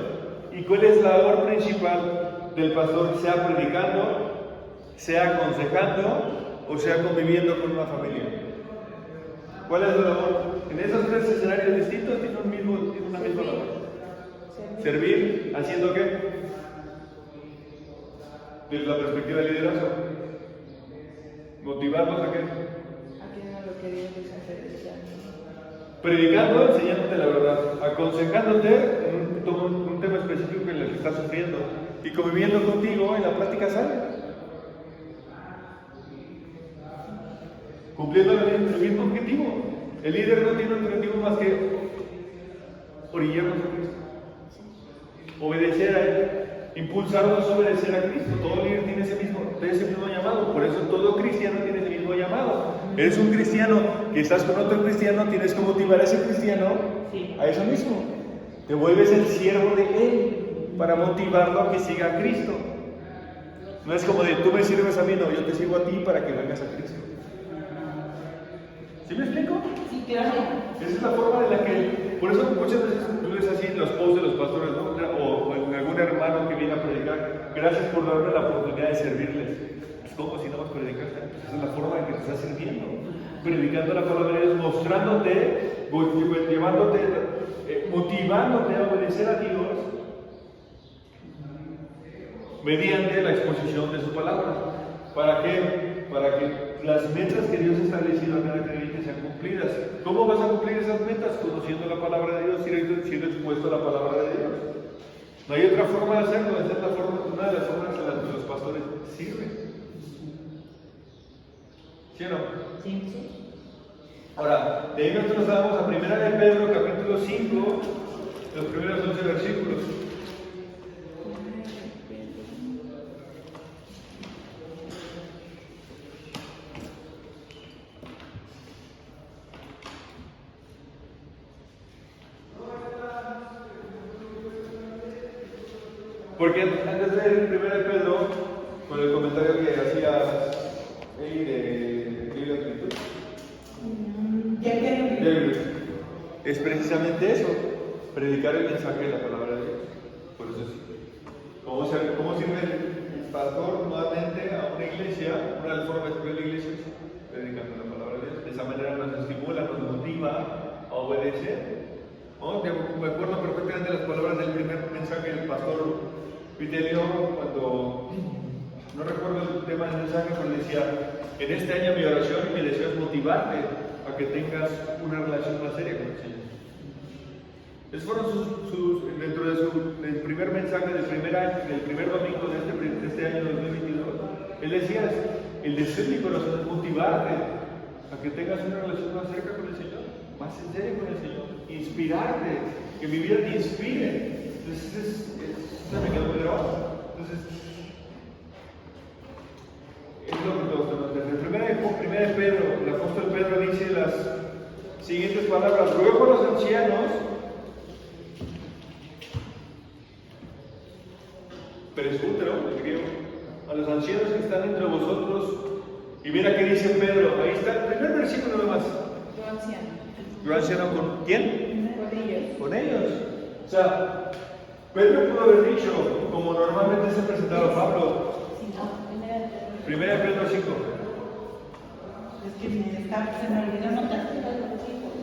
¿Y cuál es la labor principal del pastor? Sea predicando, sea aconsejando o sea conviviendo con una familia. ¿Cuál es la labor? En esos tres escenarios distintos tiene una misma labor. Servir, ¿haciendo qué? Desde la perspectiva del liderazgo. Motivarlos a qué. Haciendo lo que Dios les hace desear. Predicando, enseñándote la verdad. Aconsejándote en un tema específico en el que estás sufriendo. Y conviviendo contigo en la práctica sana. Cumpliendo el mismo objetivo. El líder no tiene un objetivo más que orillarnos a Cristo. Obedecer a Él. Impulsarnos a obedecer a Cristo. Todo líder tiene ese mismo llamado. Por eso todo cristiano tiene ese mismo llamado. Eres un cristiano que estás con otro cristiano, tienes que motivar a ese cristiano a eso mismo. Te vuelves el siervo de Él para motivarlo a que siga a Cristo. No es como de tú me sirves a mí, no, yo te sirvo a ti para que vengas a Cristo. ¿Sí me explico? Sí, claro. Esa es la forma de la que, por eso muchas veces tú ves así en los posts de los pastores, ¿no? O en algún hermano que viene a predicar, gracias por darme la oportunidad de servirles. Pues ¿cómo si no vas a predicar? Esa es la forma en que te estás sirviendo, predicando la palabra de Dios, mostrándote, llevándote, motivándote a obedecer a Dios mediante la exposición de su palabra. ¿Para qué? Para que las metas que Dios ha establecido a cada creyente sean cumplidas. ¿Cómo vas a cumplir esas metas? Conociendo la palabra de Dios, siendo expuesto a la palabra de Dios. No hay otra forma de hacerlo. Esa es una de las formas en las que los pastores sirven. ¿Sí o no? Sí. Ahora, de ahí nosotros vamos a 1 de Pedro, capítulo 5, los primeros 11 versículos. Porque antes de leer 1 de Pedro, con el comentario que hacía ahí de la Escritura, es precisamente eso, predicar el mensaje de la palabra de Dios. Por eso es, ¿cómo sirve el pastor nuevamente a una iglesia? Una de las formas de servir a la iglesia es predicando la palabra de Dios. De esa manera nos estimula, nos motiva a obedecer. ¿No? Me acuerdo perfectamente de las palabras del primer mensaje del pastor Vitelio, cuando no recuerdo el tema del mensaje, pero decía: en este año mi oración y mi deseo es motivarte a que tengas una relación más seria con el Señor. Esos fueron dentro del primer mensaje del primer año, del primer domingo de este año 2022. Él decía: el deseo de mi corazón es motivarte a que tengas una relación más cerca con el Señor, más en serio con el Señor, inspirarte, que mi vida te inspire. Entonces, me quedó muy grabado. Entonces, es lo que todos tenemos que hacer. Primera de Pedro, el apóstol Pedro dice las siguientes palabras: ruego a los ancianos, presbútero, en griego, a los ancianos que están entre vosotros. Y mira qué dice Pedro, ahí está el primer versículo nomás. Yo anciano. Yo anciano con quién? Con ellos. Con ellos. O sea, Pedro pudo haber dicho, como normalmente se presentaba Pablo, 1 Pedro 5. Es que se me olvidó anotar.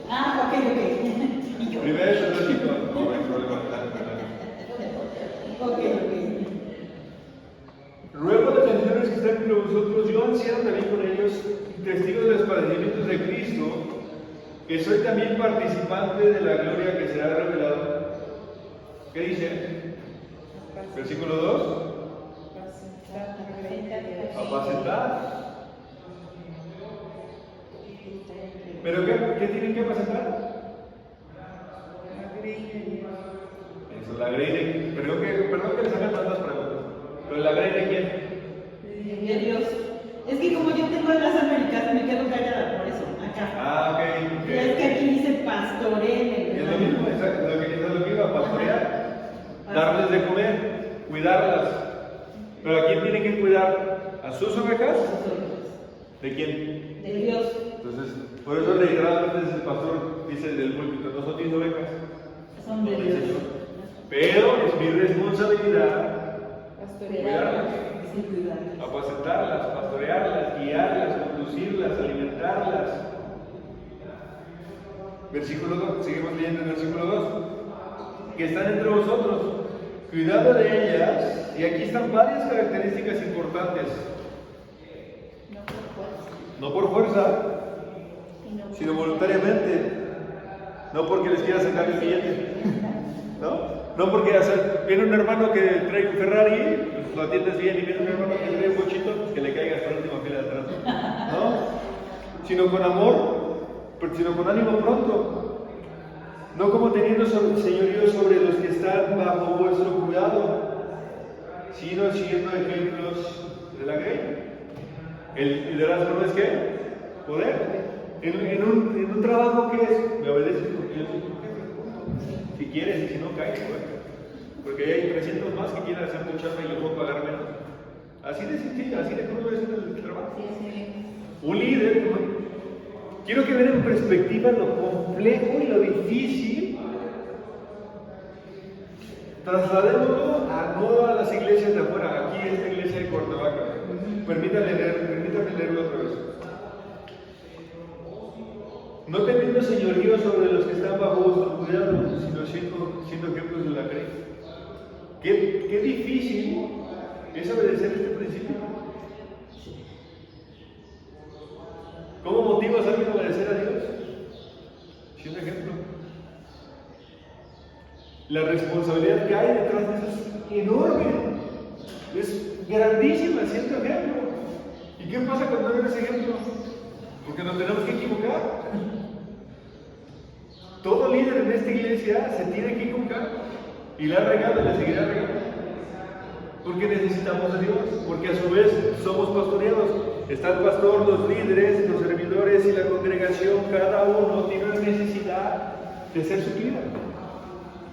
Ah, ok. Y yo. 1 Pedro 5. No hay problema. Ok. Ruego a los ancianos que están entre vosotros, yo anciano también con ellos, testigos de los padecimientos de Cristo, que soy también participante de la gloria que será revelada. ¿Qué dice? Versículo 2. Apacentar. ¿Pero qué tienen que apacentar? Eso, la grey de... Perdón que les haga tantas preguntas. ¿Pero la grey de quién? De Dios. Es que como yo tengo las americanas, me quedo callada por eso, acá. Ah, ok. Es que aquí dice pastoreen. Es lo mismo, exacto, lo que iba a pastorear, darles de comer, cuidarlas. Pero ¿a quién tienen que cuidar? ¿A sus ovejas? ¿De quién? De Dios. Entonces, por eso literalmente el pastor dice del púlpito: no son mis ovejas, Son de Dios. Pero es mi responsabilidad Pastorear. cuidarlas. y cuidarlas. Apacentarlas, pastorearlas, guiarlas, conducirlas, alimentarlas. Versículo 2, seguimos leyendo el versículo 2. Que están entre vosotros, cuidado de ellas, y aquí están varias características importantes. No por fuerza. No por fuerza, Sino por sino voluntariamente. No porque les quiera sacar el billete. No porque viene un hermano que trae un Ferrari, pues lo atiendes bien, y viene un hermano que trae un bochito, pues que le caiga hasta la última fila de atrás. ¿No? Sino con amor, sino con ánimo pronto. No como teniendo señorío sobre los que están bajo vuestro cuidado, sino siendo ejemplos de la grey. El liderazgo no es ¿qué? Poder. En un trabajo que es, me obedeces porque yo soy tu jefe. Si quieres, y si no, cae, porque hay 300 más que quieren hacer tu chamba y lo puedo pagar menos. Así de sencillo, así de crudo es el trabajo. Un líder, quiero que vean en perspectiva lo complejo y lo difícil. Trasladémoslo no a las iglesias de afuera, aquí esta iglesia de Cuernavaca. Permítanme leerlo otra vez. No teniendo señorío sobre los que están bajo vuestro cuidado, sino siendo ejemplos de la grey. Qué difícil es obedecer este principio. ¿Cómo motivas a alguien a obedecer a Dios? Siendo ejemplo. La responsabilidad que hay detrás de eso es enorme, es grandísima, siendo ejemplo. ¿Y qué pasa cuando no eres ejemplo? Porque nos tenemos que equivocar. Todo líder en esta iglesia se tiene que equivocar. Y la ha regado y la seguirá regando. Porque necesitamos a Dios. Porque a su vez somos pastoreados. Está el pastor, los líderes, los servidores y la congregación. Cada uno tiene una necesidad de ser suplida.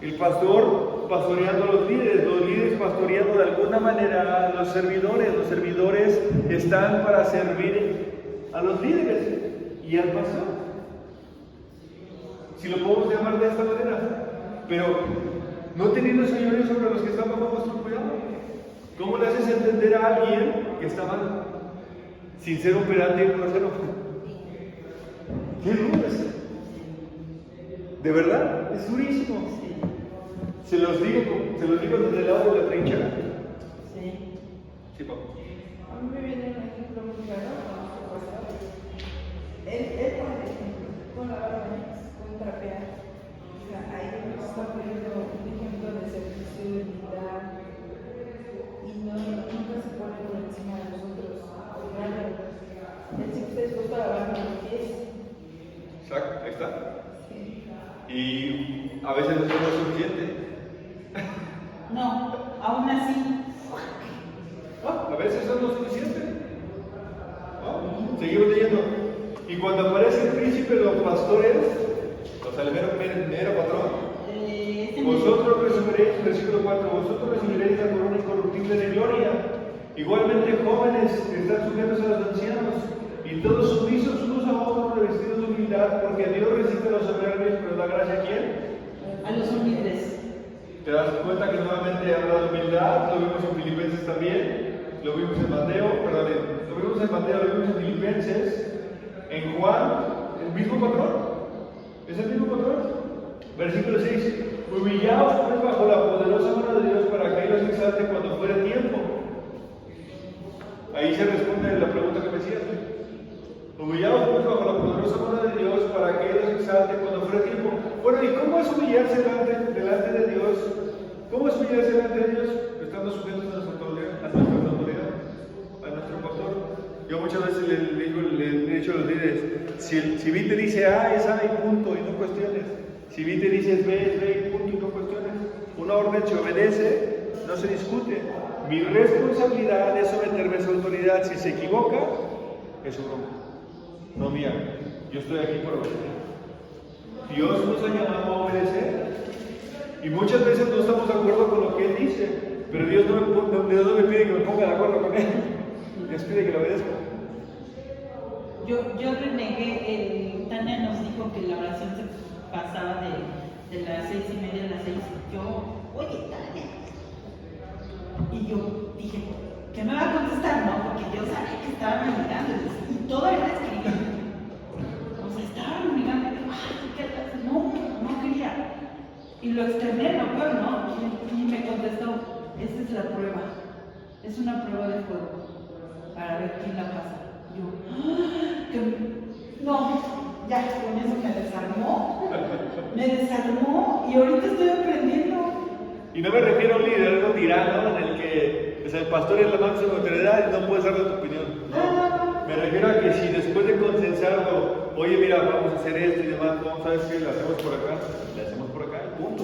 El pastor pastoreando a los líderes pastoreando de alguna manera a los servidores están para servir a los líderes y al pastor. Si lo podemos llamar de esta manera. Pero no teniendo señorío sobre los que están bajo vuestro cuidado. ¿Cómo le haces entender a alguien que está mal? Sin ser operante y grosero. ¿Qué dudas? De verdad, es durísimo. Se los digo desde el lado de la trinchera. Sí. Sí, papá. A mí me viene un ejemplo muy claro con nuestro pastor. Él por ejemplo, con la barba, con trapear. O sea, ahí nos está poniendo un ejemplo de servicio, de humildad. Y nunca se pone por encima de nosotros. Claro, él siempre está dispuesto a lavarnos los pies. Exacto, ahí está. Sí. Y a veces no es suficiente. No, aún así. A veces eso no es suficiente. ¿No? Seguimos leyendo. Y cuando aparece el príncipe de los pastores, o sea, el mero patrón, vosotros recibiréis, versículo 4, vosotros recibiréis la corona incorruptible de gloria. Igualmente, jóvenes, están sujetos a los ancianos, y todos sumisos unos a otros, revestidos de humildad, porque Dios resiste a los soberbios, pero da gracia a quién? A los humildes. ¿Te das cuenta que nuevamente habla de humildad? Lo vimos en Filipenses también, lo vimos en Mateo, lo vimos en Mateo, lo vimos en Filipenses, en Juan, el mismo patrón. Es el mismo patrón. Versículo 6. Humillaos pues bajo la poderosa mano de Dios para que Él los exalte cuando fuere tiempo. Ahí se responde la pregunta que me hacías. Humillaos pues bajo la poderosa mano de Dios para que Él los exalte cuando fuere tiempo. Bueno, ¿y cómo es humillarse delante de Dios? ¿Cómo es humillarse delante de Dios? Estando sujetos a nuestra autoridad, a nuestro pastor. Yo muchas veces le he dicho a los líderes, si vi te dice A, es A y punto, y no cuestiones. Si vi te dice es B y punto, y no cuestiones. Una orden se obedece, no se discute. Mi responsabilidad es someterme a esa autoridad. Si se equivoca, es su bronca, no mía. Yo estoy aquí por obedecer. Dios nos ha llamado a obedecer. Y muchas veces no estamos de acuerdo con lo que Él dice, pero Dios no me pide que me ponga de acuerdo con Él. Dios pide que lo obedezca. Yo renegué, Tania nos dijo que la oración se pasaba de las 6:30 a las 6. Yo, oye, Tania. Y yo dije, ¿qué me va a contestar? No, porque yo sabía que estaba renegando y todavía le escribí. O sea, estaba renegando. Ay, ¿qué tal? No quería. Y lo externé, no, pues no. Y me contestó, esta es la prueba. Es una prueba de fuego para ver quién la pasa. Yo, no, ya con eso me desarmó y ahorita estoy aprendiendo. Y no me refiero a un liderazgo tirano en el que el pastor es la máxima autoridad y no puedes darle tu opinión. No. Me refiero a que si después de consensarlo, oye, mira, vamos a hacer esto y demás, ¿no? ¿Sabes qué? Lo hacemos por acá, punto.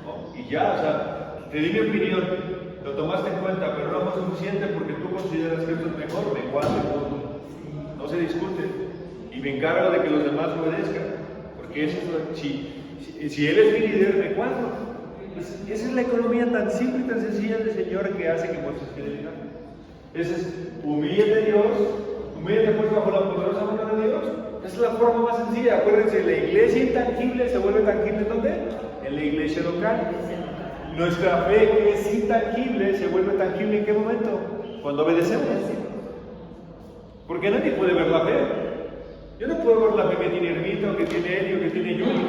¿No? Y ya, o sea, te di mi opinión, lo tomaste en cuenta, pero no fue suficiente porque tú consideras que esto es mejor, me igual, punto. No se discute. Y me encargo de que los demás obedezcan. Porque eso es, si él es mi líder, me cuadro. Esa es la economía tan simple y tan sencilla del Señor que hace que muestres fidelidad. Esa es, humíllate a Dios, humíllate pues bajo la poderosa mano de Dios. Esa es la forma más sencilla. Acuérdense, la iglesia intangible se vuelve tangible ¿dónde? En la iglesia local. Nuestra fe que es intangible se vuelve tangible ¿en qué momento? Cuando obedecemos. Porque nadie puede ver la fe. Yo no puedo ver la fe que tiene Ermita, o que tiene Eli, o que tiene Yuri.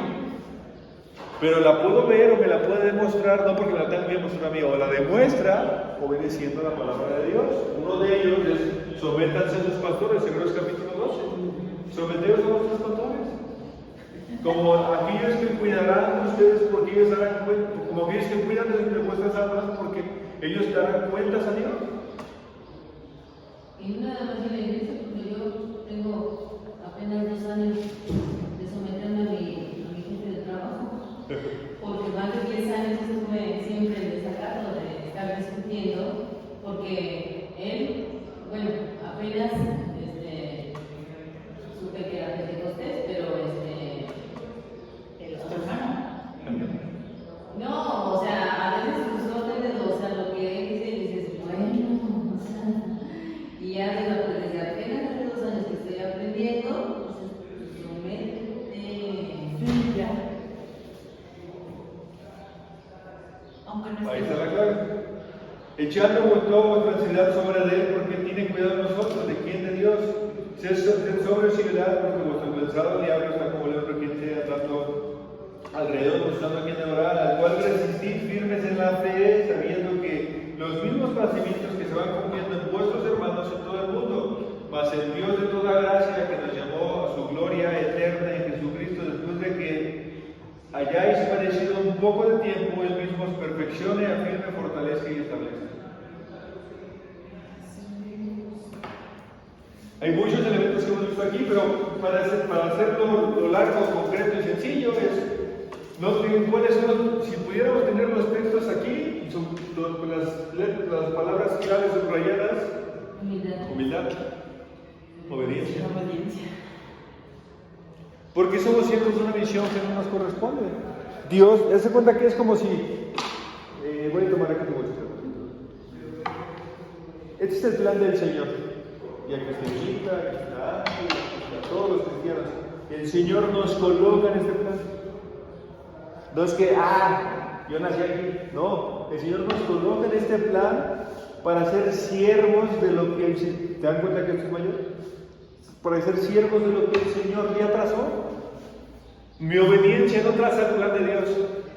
Pero la puedo ver o me la puede demostrar, no porque me la tenga que mostrar a mí, o la demuestra obedeciendo la palabra de Dios. Uno de ellos es, sométanse a sus pastores, Hebreos capítulo 12. Someteos a vuestros pastores. Como aquellos que cuidarán ustedes porque ellos darán cuenta, como aquellos que cuidan de vuestras almas porque ellos darán cuentas a Dios. Y nada más en la iglesia, porque yo tengo apenas 2 años de someterme a mi jefe de trabajo, porque más de 10 años estuve siempre en desacato de estar discutiendo, porque él, bueno, apenas supe que era Pentecostés, pero ¿Tu hermano? no, o sea, a veces sus órdenes, o sea, lo que él dice, dices, bueno, o sea, y ya desde apenas hace 2 años que estoy aprendiendo, pues, Sí, ya. Aunque no Ahí esté. está la clave. Echando toda vuestra ansiedad sobre de él porque tiene cuidado de nosotros. ¿De quién? De Dios. Sed sobre y velad porque vuestro pensado diablo está como león rugiente atando alrededor, buscando a quien devorar, al cual resistid firmes en la fe, sabiendo que los mismos padecimientos que se van cumpliendo en vuestros hermanos en todo el mundo, mas el Dios de toda gracia que nos llamó a su gloria eterna en Jesucristo, después de que hayáis padecido un poco de tiempo, él mismo os perfeccione, afirme, fortalezca y establezca. Hay muchos elementos que hemos visto aquí, pero para hacerlo lo largo, concreto y sencillo es, ¿cuáles son si pudiéramos tener los textos aquí, las palabras claves subrayadas? Humildad, obediencia. Porque somos siervos de una misión que no nos corresponde. Dios, se cuenta que es como si, voy a tomar aquí tu muestra. Este es el plan del Señor. Y aquí está Rita, aquí está Ángel, aquí está todos los cristianos. El Señor nos coloca en este plan. No es que, yo nací aquí. No, el Señor nos coloca en este plan para ser siervos de lo que el Señor. ¿Te dan cuenta que esto es mayor? Para ser siervos de lo que el Señor ya trazó. Mi obediencia no traza el plan de Dios.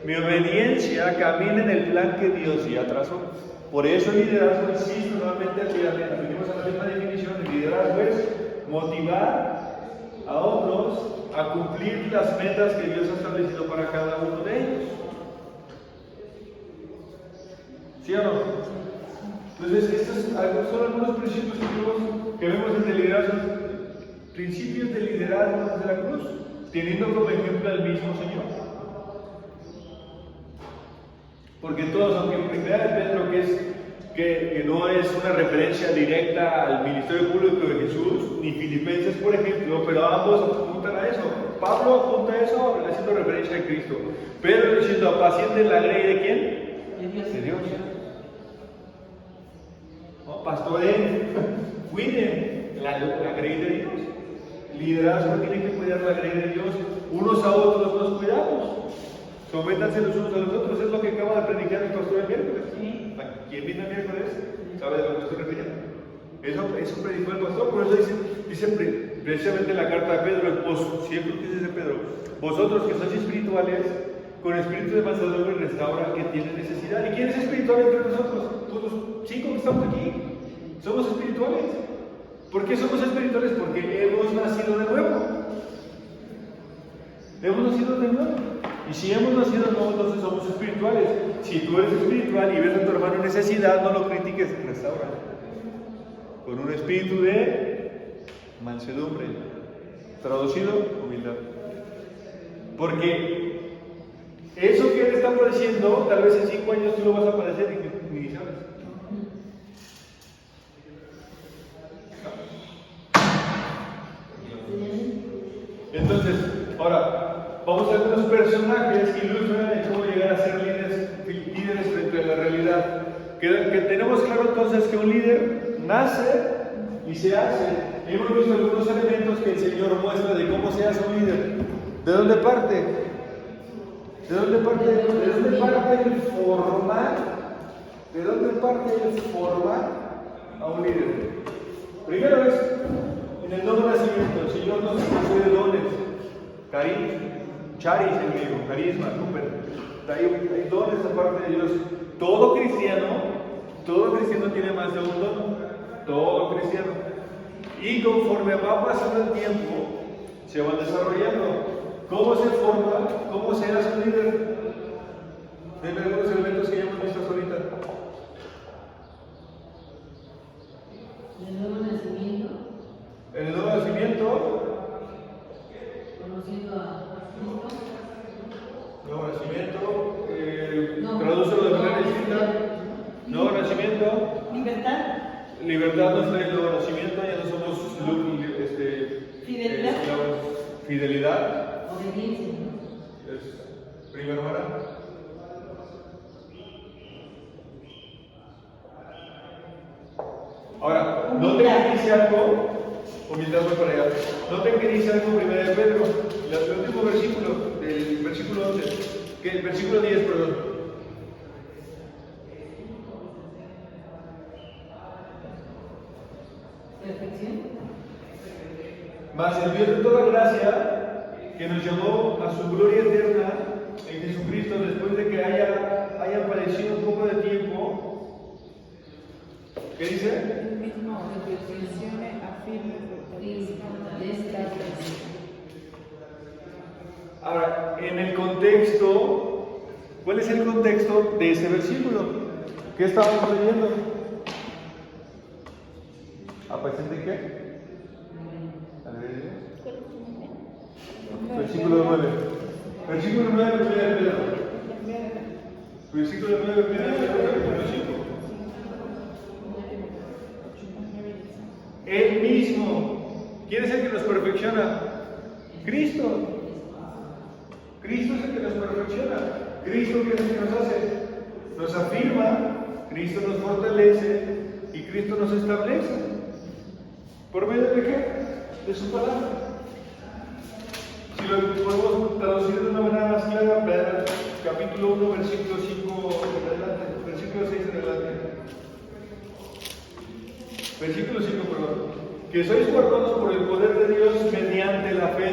Mi obediencia camina en el plan que Dios ya trazó. Por eso el liderazgo, insisto nuevamente, venimos a la misma definición. El liderazgo es motivar a otros a cumplir las metas que Dios ha establecido para cada uno de ellos. ¿Sí o no? Entonces, estos son algunos principios que vemos desde el liderazgo, principios de liderazgo desde la cruz, teniendo como ejemplo al mismo Señor. Porque todos, aunque en 1 Pedro, que no es una referencia directa al ministerio público de Jesús, ni Filipenses, por ejemplo, pero ambos apuntan a eso. Pablo apunta a eso haciendo referencia a Cristo. Pedro diciendo, apacienten la grey de quién? De Dios. ¿No? Pastoren, cuiden la grey de Dios. Liderazgo tiene que cuidar la grey de Dios. Unos a otros nos cuidamos. Sométanse los unos a los otros, es lo que acaba de predicar el pastor el miércoles. Sí. ¿Quién vino el miércoles? ¿Sabe de lo que estoy refiriendo? Eso predicó el pastor, por eso dice precisamente en la carta de Pedro, siempre que dice Pedro, vosotros que sois espirituales, con espíritu de mansedumbre restaura que tiene necesidad. ¿Y quién es espiritual entre nosotros? Todos los 5 que estamos aquí, somos espirituales. ¿Por qué somos espirituales? Porque hemos nacido de nuevo. Hemos nacido de nuevo. Y si hemos nacido de nuevo, entonces somos espirituales. Si tú eres espiritual y ves a tu hermano en necesidad, no lo critiques, restaura. Con un espíritu de mansedumbre. Traducido, humildad. Porque eso que él está padeciendo, tal vez en 5 años tú lo vas a padecer y ni sabes. Entonces, ahora, vamos a ver unos personajes que ilustran cómo llegar a ser líderes frente a la realidad. Que tenemos claro entonces que un líder nace y se hace. Hemos visto algunos elementos que el Señor muestra de cómo se hace un líder. ¿De dónde parte? ¿De dónde parte el formar? ¿De dónde parte el formar a un líder? Primero es en el nuevo nacimiento. El Señor nos concede dones. Charis en griego, carisma, hay dones aparte de Dios. Todo cristiano tiene más de un don. Todo cristiano. Y conforme va pasando el tiempo, se van desarrollando. ¿Cómo se forma? ¿Cómo se hace un líder? Denme algunos elementos que ya hemos visto hasta ahorita. El nuevo nacimiento. En el nuevo nacimiento. Conociendo a Cristo. Nuevo nacimiento. Tradúcelo de manera distinta. Nuevo nacimiento. Libertad. Libertad no está en el nuevo nacimiento, ya no somos Fidelidad. Fidelidad. Obediencia, ¿no? Primera hermana. Ahora, noten que dice algo, humildad voy para allá. Noten que dice algo primero de Pedro, el último versículo, del versículo 11, que el versículo 10, perdón. Perfección. Mas el Dios de toda gracia, que nos llamó a su gloria eterna en Jesucristo, después de que haya padecido un poco de tiempo, ¿qué dice? El mismo que funcione, afirme, fortalezca. Ahora, en el contexto, ¿cuál es el contexto de ese versículo? ¿Qué estábamos leyendo? ¿Aparece de qué? Versículo 9. Versículo 9, primera de Pedro. Versículo 9, primera de Pedro, capítulo 5. Él mismo. ¿Quién es el que nos perfecciona? Cristo. Cristo es el que nos perfecciona. Cristo que es el que nos hace. Nos afirma, Cristo nos fortalece y Cristo nos establece. ¿Por medio de qué? De su palabra. Si lo podemos traducir de una manera más clara, capítulo 1, versículo 5 en adelante, versículo 6 en adelante. Versículo 5, perdón. Que sois guardados por el poder de Dios mediante la fe,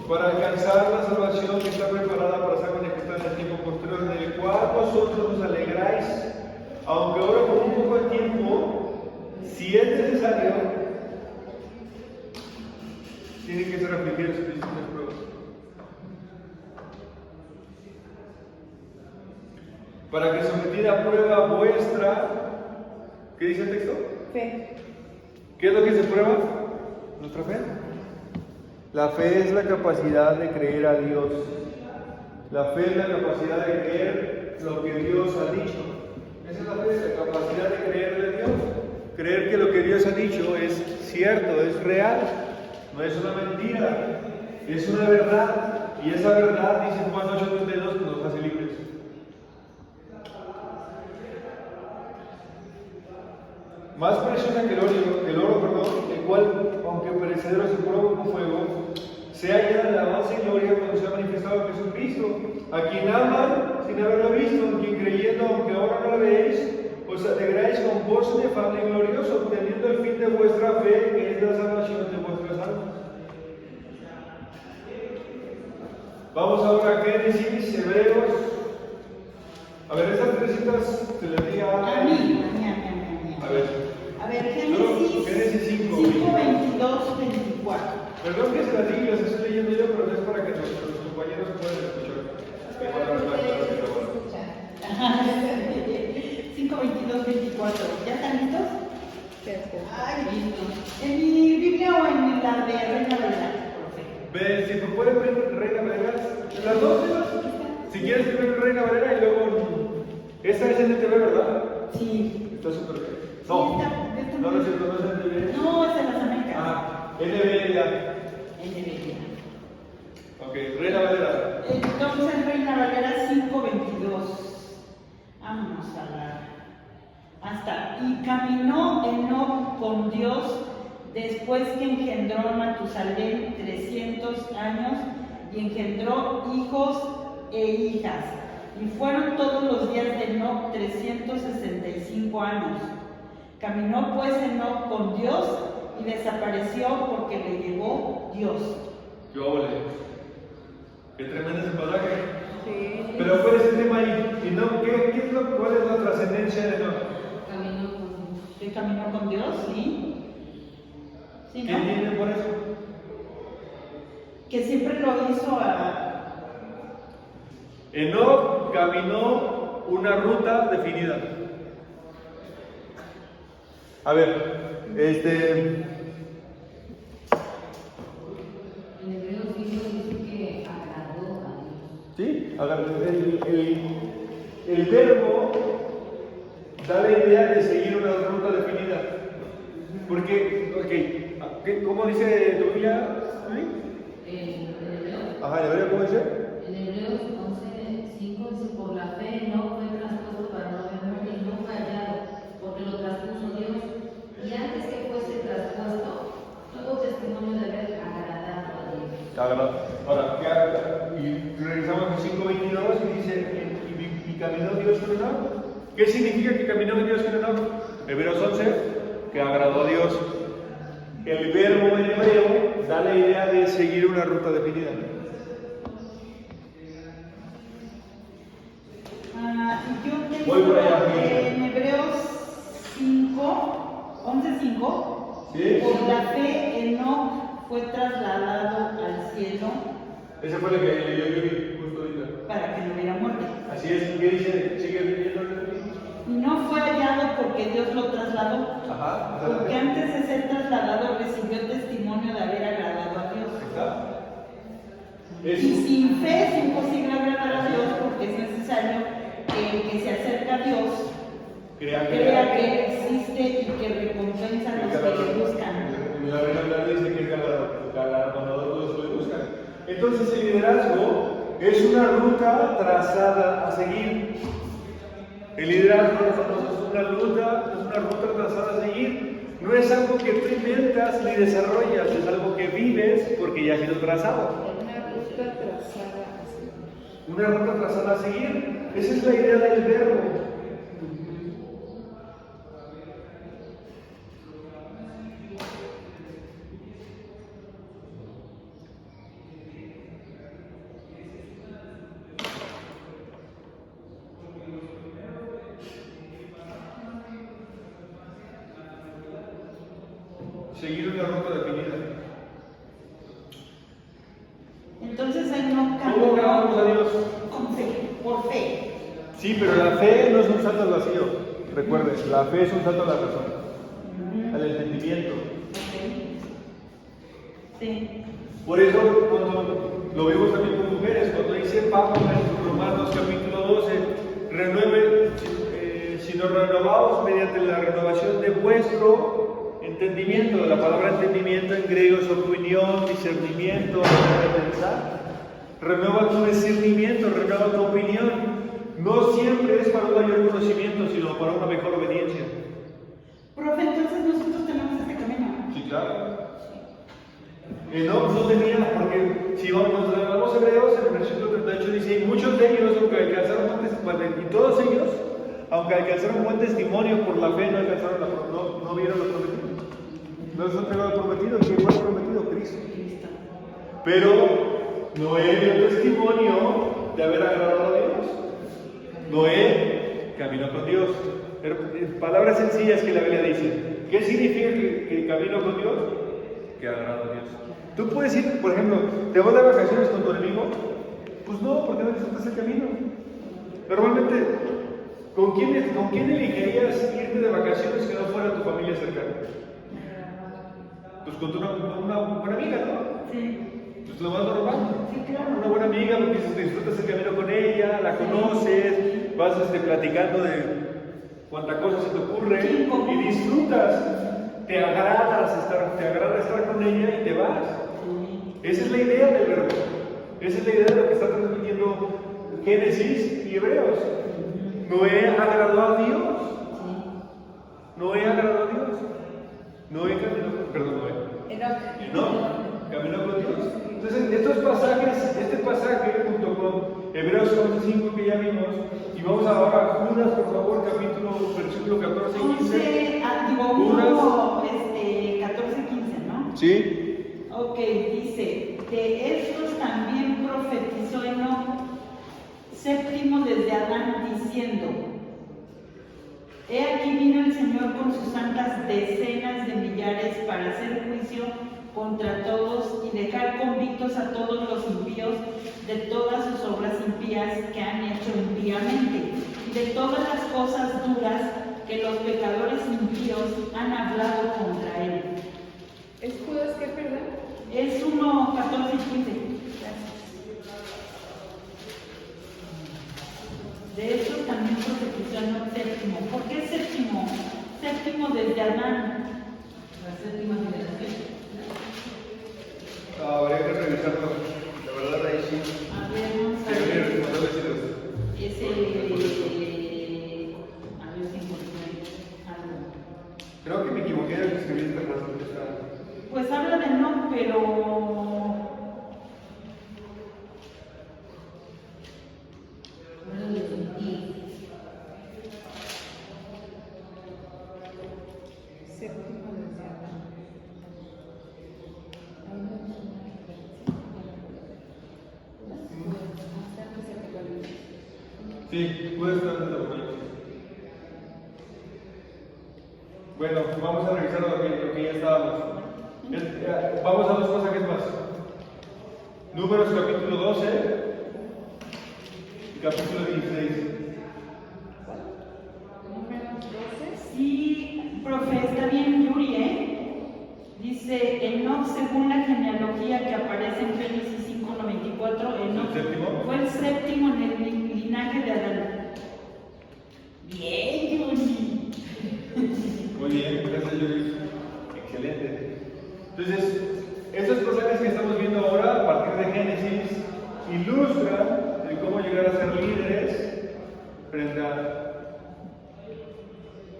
para alcanzar la salvación que está preparada para ser manifestada en el tiempo posterior, en el cual vosotros os alegráis, aunque ahora por un poco de tiempo, si es necesario, tienen que ser afligidos en distintas pruebas. Para que sometida a prueba vuestra, ¿qué dice el texto? Fe. ¿Qué es lo que se prueba? Nuestra fe. La fe es la capacidad de creer a Dios. La fe es la capacidad de creer lo que Dios ha dicho. Esa es la fe, la capacidad de creerle a Dios. Creer que lo que Dios ha dicho es cierto, es real. No es una mentira, es una verdad. Y esa verdad, dice Juan 8:32, nos hace libres. Más preciosa que el oro, el cual, aunque perecedero se prueba con fuego, se halla de alabanza y gloria cuando se ha manifestado Jesucristo, a quien aman sin haberlo visto, en quien creyendo, aunque ahora no lo veis, os alegráis Vamos ahora a Génesis, Hebreos. A ver, estas tres citas se les di a mí. A ver. A ver, Génesis 5, 22, 24. Perdón que se las diga, las estoy leyendo yo, pero es para que nuestros compañeros puedan escuchar. Mejor la clase que lo van. 5, 22, 24. ¿Ya están listos? Perfecto. Ay, listo. ¿En mi Biblia o en la de Reina Valera? Ve, si me pueden ver Reina Valera, las dos, si quieres ver Reina Valera y luego. Esta es NTV, ¿verdad? Sí. Está súper bien. Sí, No, está no, no es cierto, no es NTV. No, es en las Américas. Ah, NB ya. Ok, Reina Valera. Entonces, Reina Valera 5:22. Vamos a la. Hasta. Y caminó Enoc con Dios después que engendró a Matusalén 300 años y engendró hijos e hijas. Y fueron todos los días de Enoc 365 años. Caminó pues Enoc con Dios y desapareció porque le llevó Dios. ¡Qué óvole! ¡Qué tremendo ese pasaje! Sí. Pero ¿cuál es el tema ahí? ¿Y no, cuál es la trascendencia de no? Caminó con Dios. ¿Que caminó con Dios? Sí. ¿Sí, ¿Qué no? tiene por eso? Que siempre lo hizo a... Enoc caminó una ruta definida. A ver, En Hebreos 5 dice que agradó a Dios. ¿sí? A ver, el verbo da la idea de seguir una ruta definida. Porque, ¿cómo dice tu Biblia? En Hebreos. Ajá, ¿en hebreo cómo dice? En Hebreos 11:5 dice, por la fe no fue traspuesto para no haber muerte y no fue hallado, porque lo traspuso Dios. Y antes que fuese traspuesto, tuvo testimonio de haber agradado a Dios. Ahora, y regresamos al 5:22 y dice, y caminó Dios con Enoc. ¿Qué significa que caminó Dios con Enoc? Hebreos 11, que agradó a Dios. El verbo en hebreo da la idea de seguir una ruta definida. Yo tengo Voy por allá. en Hebreos 11:5. ¿Sí? Por la fe Enoc fue trasladado al cielo Ese fue el que yo vi justo ahorita. para que no hubiera muerte. Así es, ¿qué dice? Sigue leyendo. Y no fue hallado porque Dios lo trasladó. Ajá. Porque antes de ser trasladado recibió testimonio de haber agradado a Dios. Y sin fe es imposible agradar a Dios porque es necesario que el que se acerca a Dios crea que Él existe y que recompensa a los que le buscan. La Reina dice que es galardonador de los que le buscan. Entonces el liderazgo es una ruta trazada a seguir. El liderazgo es una ruta trazada a seguir. No es algo que tú inventas ni desarrollas, es algo que vives porque ya ha sido trazado. Una ruta trazada así. Una ruta trazada a seguir. Esa es la idea del verbo. Seguir una ruta definida. Entonces Él no ¿Cómo agradamos a Dios? con fe, por fe. Sí, pero la fe no es un salto al vacío. Recuerden, la fe es un salto a la razón, al entendimiento. Sí. Por eso, cuando lo vemos también con mujeres, cuando dice Pablo en Romanos capítulo 12, sino renovaos mediante la renovación de vuestro entendimiento. La palabra entendimiento en griego es opinión, discernimiento, manera de pensar. Renueva tu discernimiento, renueva tu opinión. No siempre es para un mayor conocimiento, sino para una mejor obediencia. Profe, entonces nosotros tenemos este camino. Sí, claro. Enoc no tenía, porque si vamos a los Hebreos, en el versículo 38 dice, y muchos de ellos, aunque alcanzaron buen testimonio, y todos ellos, aunque alcanzaron buen testimonio por la fe, no alcanzaron no vieron lo prometido. No les han entregado lo prometido. ¿Quién fue el prometido? Cristo. Pero Noé dio testimonio de haber agradado a Dios. Noé caminó con Dios. Pero en palabras sencillas que la Biblia dice, ¿qué significa que caminó con Dios? Que agradó a Dios. Tú puedes ir, por ejemplo, ¿te vas de vacaciones con tu enemigo? Pues no, porque no disfrutas el camino. Normalmente, ¿con quién elegirías irte de vacaciones que no fuera tu familia cercana? Pues con una buena amiga, ¿no? Sí. Pues lo más normal. Sí, claro. Una buena amiga, porque disfrutas el camino con ella, la conoces, vas platicando de cuánta cosa se te ocurre y disfrutas, te agrada estar con ella y te vas. Esa es la idea del verbo. Esa es la idea de lo que está transmitiendo Génesis y Hebreos. Noé agradó a Dios. Noé agradó a Dios. Noé caminó con Dios. Entonces, este pasaje junto con Hebreos 11:5 que ya vimos, y vamos ahora a Judas, por favor, versículo 14 y 15. 14-15, ¿no? Sí. Ok, dice, de estos también profetizó Enoc, séptimo desde Adán, diciendo, he aquí vino el Señor con sus santas decenas de millares para hacer juicio contra todos y dejar convictos a todos los impíos de todas sus obras impías que han hecho impíamente y de todas las cosas duras que los pecadores impíos han hablado contra él. ¿Es Judas qué, perdón? Es 1, 14 y 15. De hecho, también profetizó Enoc séptimo. ¿Por qué séptimo? Séptimo desde Adán. La séptima generación. Habría que revisarlo. La verdad, ahí sí. A ver, vamos a Debería ver. responderle si los- Ese. A ver si encontré algo. Creo que me equivoqué al escribir esta frase. Pues habla de Enoc, pero. Bueno, de los impíos. Séptimo desde Adán. Sí, puede estar en el documento. Bueno, vamos a revisar lo que ya estábamos. Vamos a dos pasajes más. Números capítulo 12 y capítulo 16. Números 12. Sí, profe, está bien, Yuri, ¿eh? Dice Enoc, según la genealogía que aparece en Génesis 5:94, Enoc ¿El séptimo? fue el séptimo en el linaje de Adán. Bien, Yuri. Muy bien, gracias Yuri. Excelente. Entonces, estos pasajes que estamos viendo ahora, a partir de Génesis, ilustran el cómo llegar a ser líderes frente a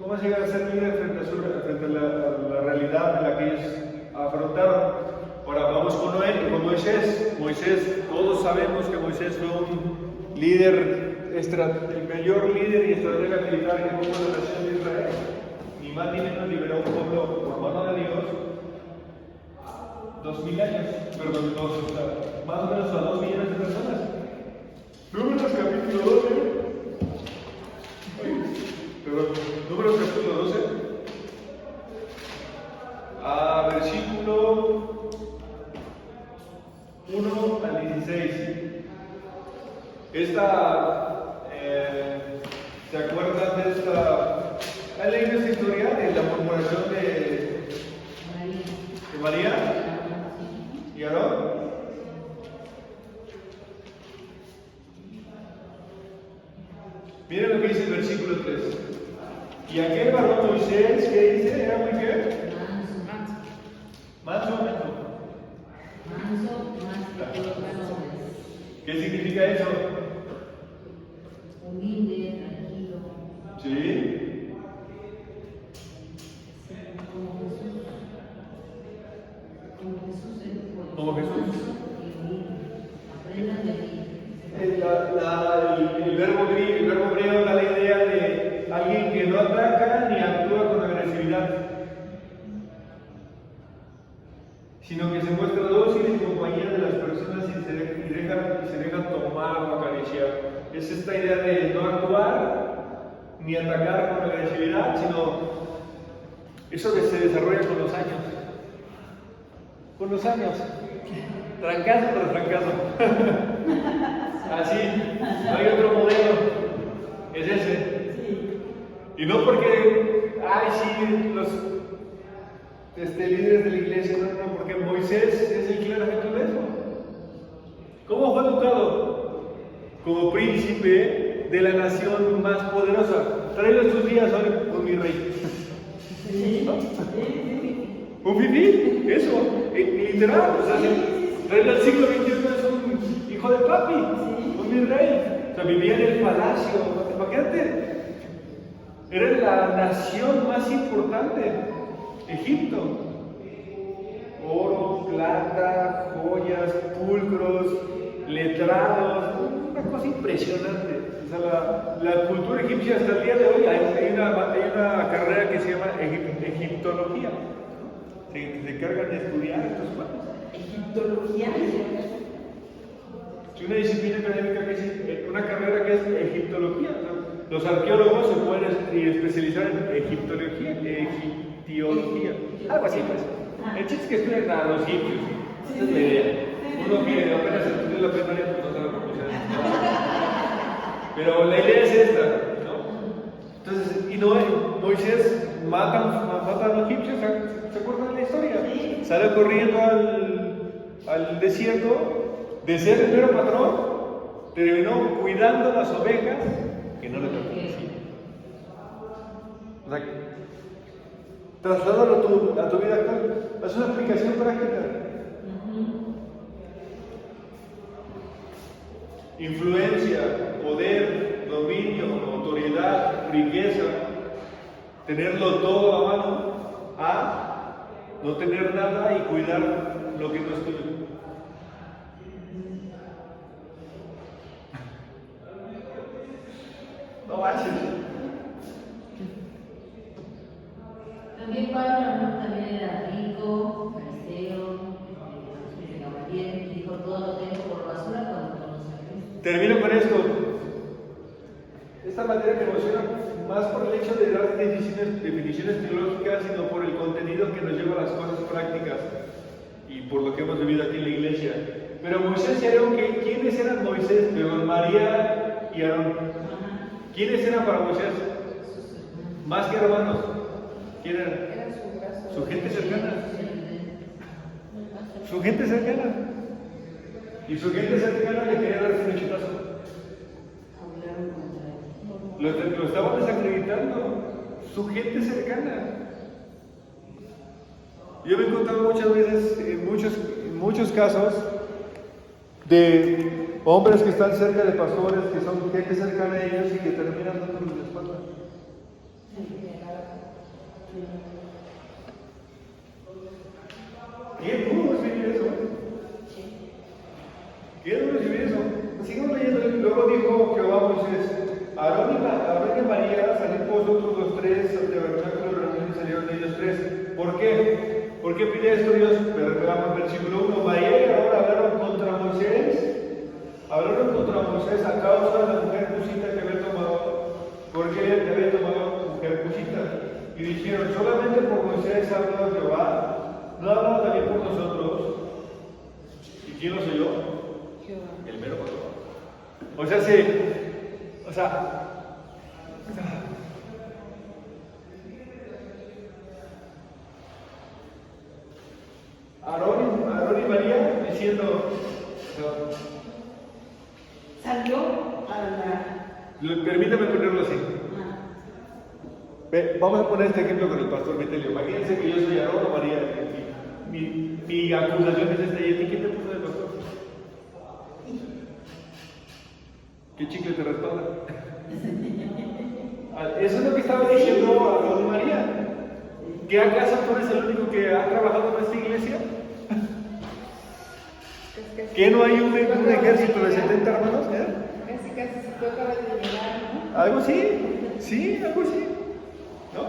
cómo llegar a ser líderes frente a la realidad en la que ellos afrontaron. Ahora vamos con Moisés. Moisés, todos sabemos que Moisés fue un líder, el mayor líder y estratega militar que tuvo la nación de Israel. Ni más ni menos liberó un pueblo por mano de Dios 2000 años, perdón, más o menos a 2 millones de personas. Números capítulo 12. Números capítulo 12. Versículo 1 al 16. ¿Se acuerdan de esta? ¿Han leído esta historia de la murmuración de María y Aarón? Miren lo que dice el versículo 3. Y aquel varón Moisés, ¿qué dice? ¿Era muy qué? Manso. ¿Qué significa eso? Humilde, tranquilo. Sí. Como Jesús. Aprendan de mí. El verbo hebreo da la idea de alguien que no ataca ni actúa con agresividad, sino que se muestra dócil en compañía de las personas y Es esta idea de no actuar ni atacar con agresividad, sino eso que se desarrolla con los años. Con los años. Trancazo tras trancazo. Así, no hay otro modelo. Es ese. Y no porque, ay, sí, los líderes de la iglesia, no, porque Moisés es el claro ejemplo de eso. ¿Cómo fue educado? Como príncipe de la nación más poderosa. Tráelo estos días hoy con mi rey. ¿No? Un fifí, eso, literal. O sea, tráelo al siglo XXI, es un hijo de papi, un mi rey. O sea, vivía en el palacio. Imagínate, era la nación más importante, Egipto. Oro, plata, joyas, pulcros, letrados, una cosa impresionante. O sea, la cultura egipcia hasta el día de hoy hay una carrera que se llama egiptología. Se cargan de estudiar estos cuantos. Egiptología. Es una disciplina académica que es una carrera que es egiptología. Los arqueólogos se pueden especializar en egiptología, egiptiología, algo así pues. El chiste es que estudian a los egipcios. Esa es la idea. Uno que apenas estudió la primaria pues no sabe cómo se hace. Pero la idea es esta, ¿no? Entonces, y no, Moisés mata a los egipcios, ¿se acuerdan de la historia? Sale corriendo al desierto, de ser el mero patrón, terminó cuidando las ovejas que no le pertenecían. O sea, trasládalo a tu vida actual. Es una aplicación práctica. Influencia, poder, dominio, autoridad, riqueza, tenerlo todo a mano, a no tener nada y cuidar lo que no es tuyo. No manches. También Pablo también era rico, fariseo, Gabriel, dijo todo lo tengo por basura cuando conoce a Cristo. Termino con esto. Esta materia me emociona más por el hecho de dar definiciones teológicas, sino por el contenido que nos lleva a las cosas prácticas y por lo que hemos vivido aquí en la iglesia. Pero Moisés y Aarón, ¿quiénes eran Moisés? Perdón, María y Aarón. ¿Quiénes eran para Moisés? Más que hermanos. ¿Quién eran? Su gente cercana. Su gente cercana. Y su gente cercana le quería dar un chutazo. Lo estaban desacreditando. Su gente cercana. Yo me he encontrado muchas veces, en muchos casos, de hombres que están cerca de pastores, que son gente cercana a ellos y que terminan dándoles la espalda. Qué duro es vivir eso. Qué duro es vivir eso. Sigamos leyendo. Luego dijo Jehová a Moisés: Aarón y María, salid vosotros los tres al tabernáculo de reunión y salieron de ellos tres. ¿Por qué? ¿Por qué pide esto Dios? Pero recordamos el versículo 1. María y Aarón hablaron contra Moisés. Hablaron contra Moisés a causa de la mujer cusita que había tomado, porque ella había tomado mujer cusita. Y dijeron: solamente por Moisés ha hablado Jehová, no ha hablado también por nosotros. ¿Y quién lo oyó? Jehová. El mero patrón. Aarón y María diciendo, Salió a la... permítame ponerlo así. Vamos a poner este ejemplo con el pastor Vitelio. Imagínense que yo soy Aarón o María. Mi acusación es esta: ¿y a ti quién te puso de pastor? ¿Qué chicle te respalda? Eso es lo que estaba diciendo Aarón y María. ¿Que acaso tú eres el único que ha trabajado en esta iglesia? ¿Que no hay un ejército de 70 hermanos? Casi se toca de llegar, ¿no? Algo así, sí, algo así. ¿No?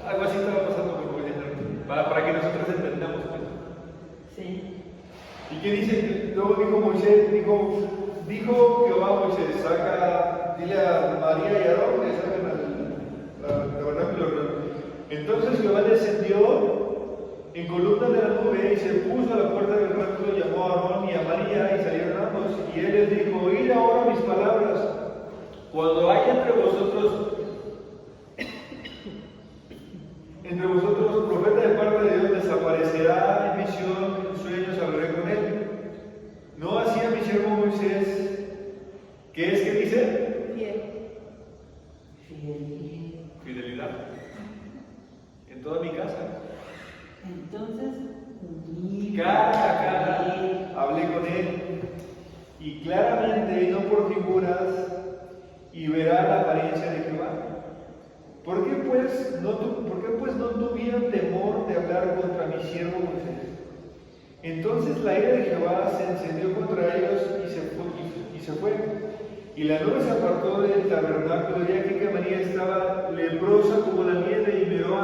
Algo así estaba pasando con Moisés, para que nosotros entendamos. Sí. ¿Y qué dice? Luego dijo Moisés, dijo Jehová a Moisés, dile a María y a Aarón que salgan al tabernáculo. Entonces Jehová descendió en columna de la nube y se puso a la puerta del tabernáculo, llamó a Aarón y a María y salieron ambos. Y él les dijo, oíd ahora mis palabras. Cuando haya entre vosotros profeta de parte de Dios, desaparecerá en visión, en sueños, hablaré con él. No hacía mi siervo Moisés, ¿qué es que dice? Fidelidad. En toda mi casa. Entonces, Cara a cara hablé con él, y claramente, y no por figuras, y verá la apariencia de Jehová. ¿Por qué pues no tuvieron temor de hablar contra mi siervo Moisés? Entonces la ira de Jehová se encendió contra ellos y se fue. Y la nube se apartó del tabernáculo, y aquí que María estaba leprosa como la nieve, y miró a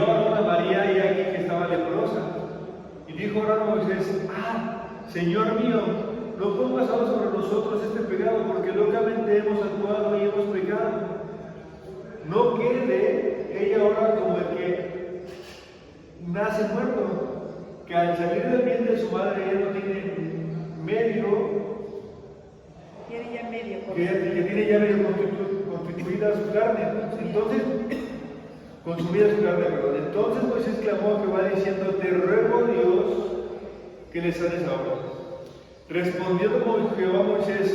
Aarón a María, y aquí que estaba leprosa. Y dijo Aarón a Moisés, Señor mío, no pongas ahora sobre nosotros este pecado, porque locamente hemos actuado y hemos pecado. No quede ella ahora como el que nace muerto, que al salir del vientre de su madre ella no tiene que tiene ya medio constituida su carne. Entonces, consumida su carne, perdón. Entonces Moisés clamó a Jehová diciendo, te ruego Dios que le sanes ahora. Respondió Jehová a Moisés,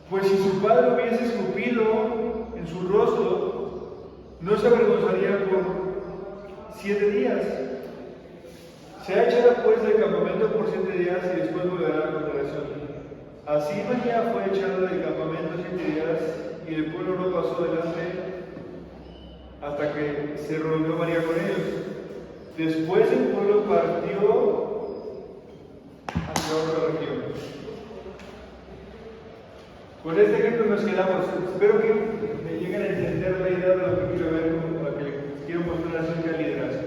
pues si su padre hubiese escupido en su rostro, no se avergonzaría por 7 días. Se echará pues del campamento por 7 días y después volverá a la congregación. Así María fue echada del campamento 7 días y el pueblo no pasó delante hasta que se reunió María con ellos. Después el pueblo partió hacia otra región. Con este ejemplo nos quedamos. Espero que me lleguen a entender la idea de lo que quiero ver, con la que quiero mostrar acerca del liderazgo.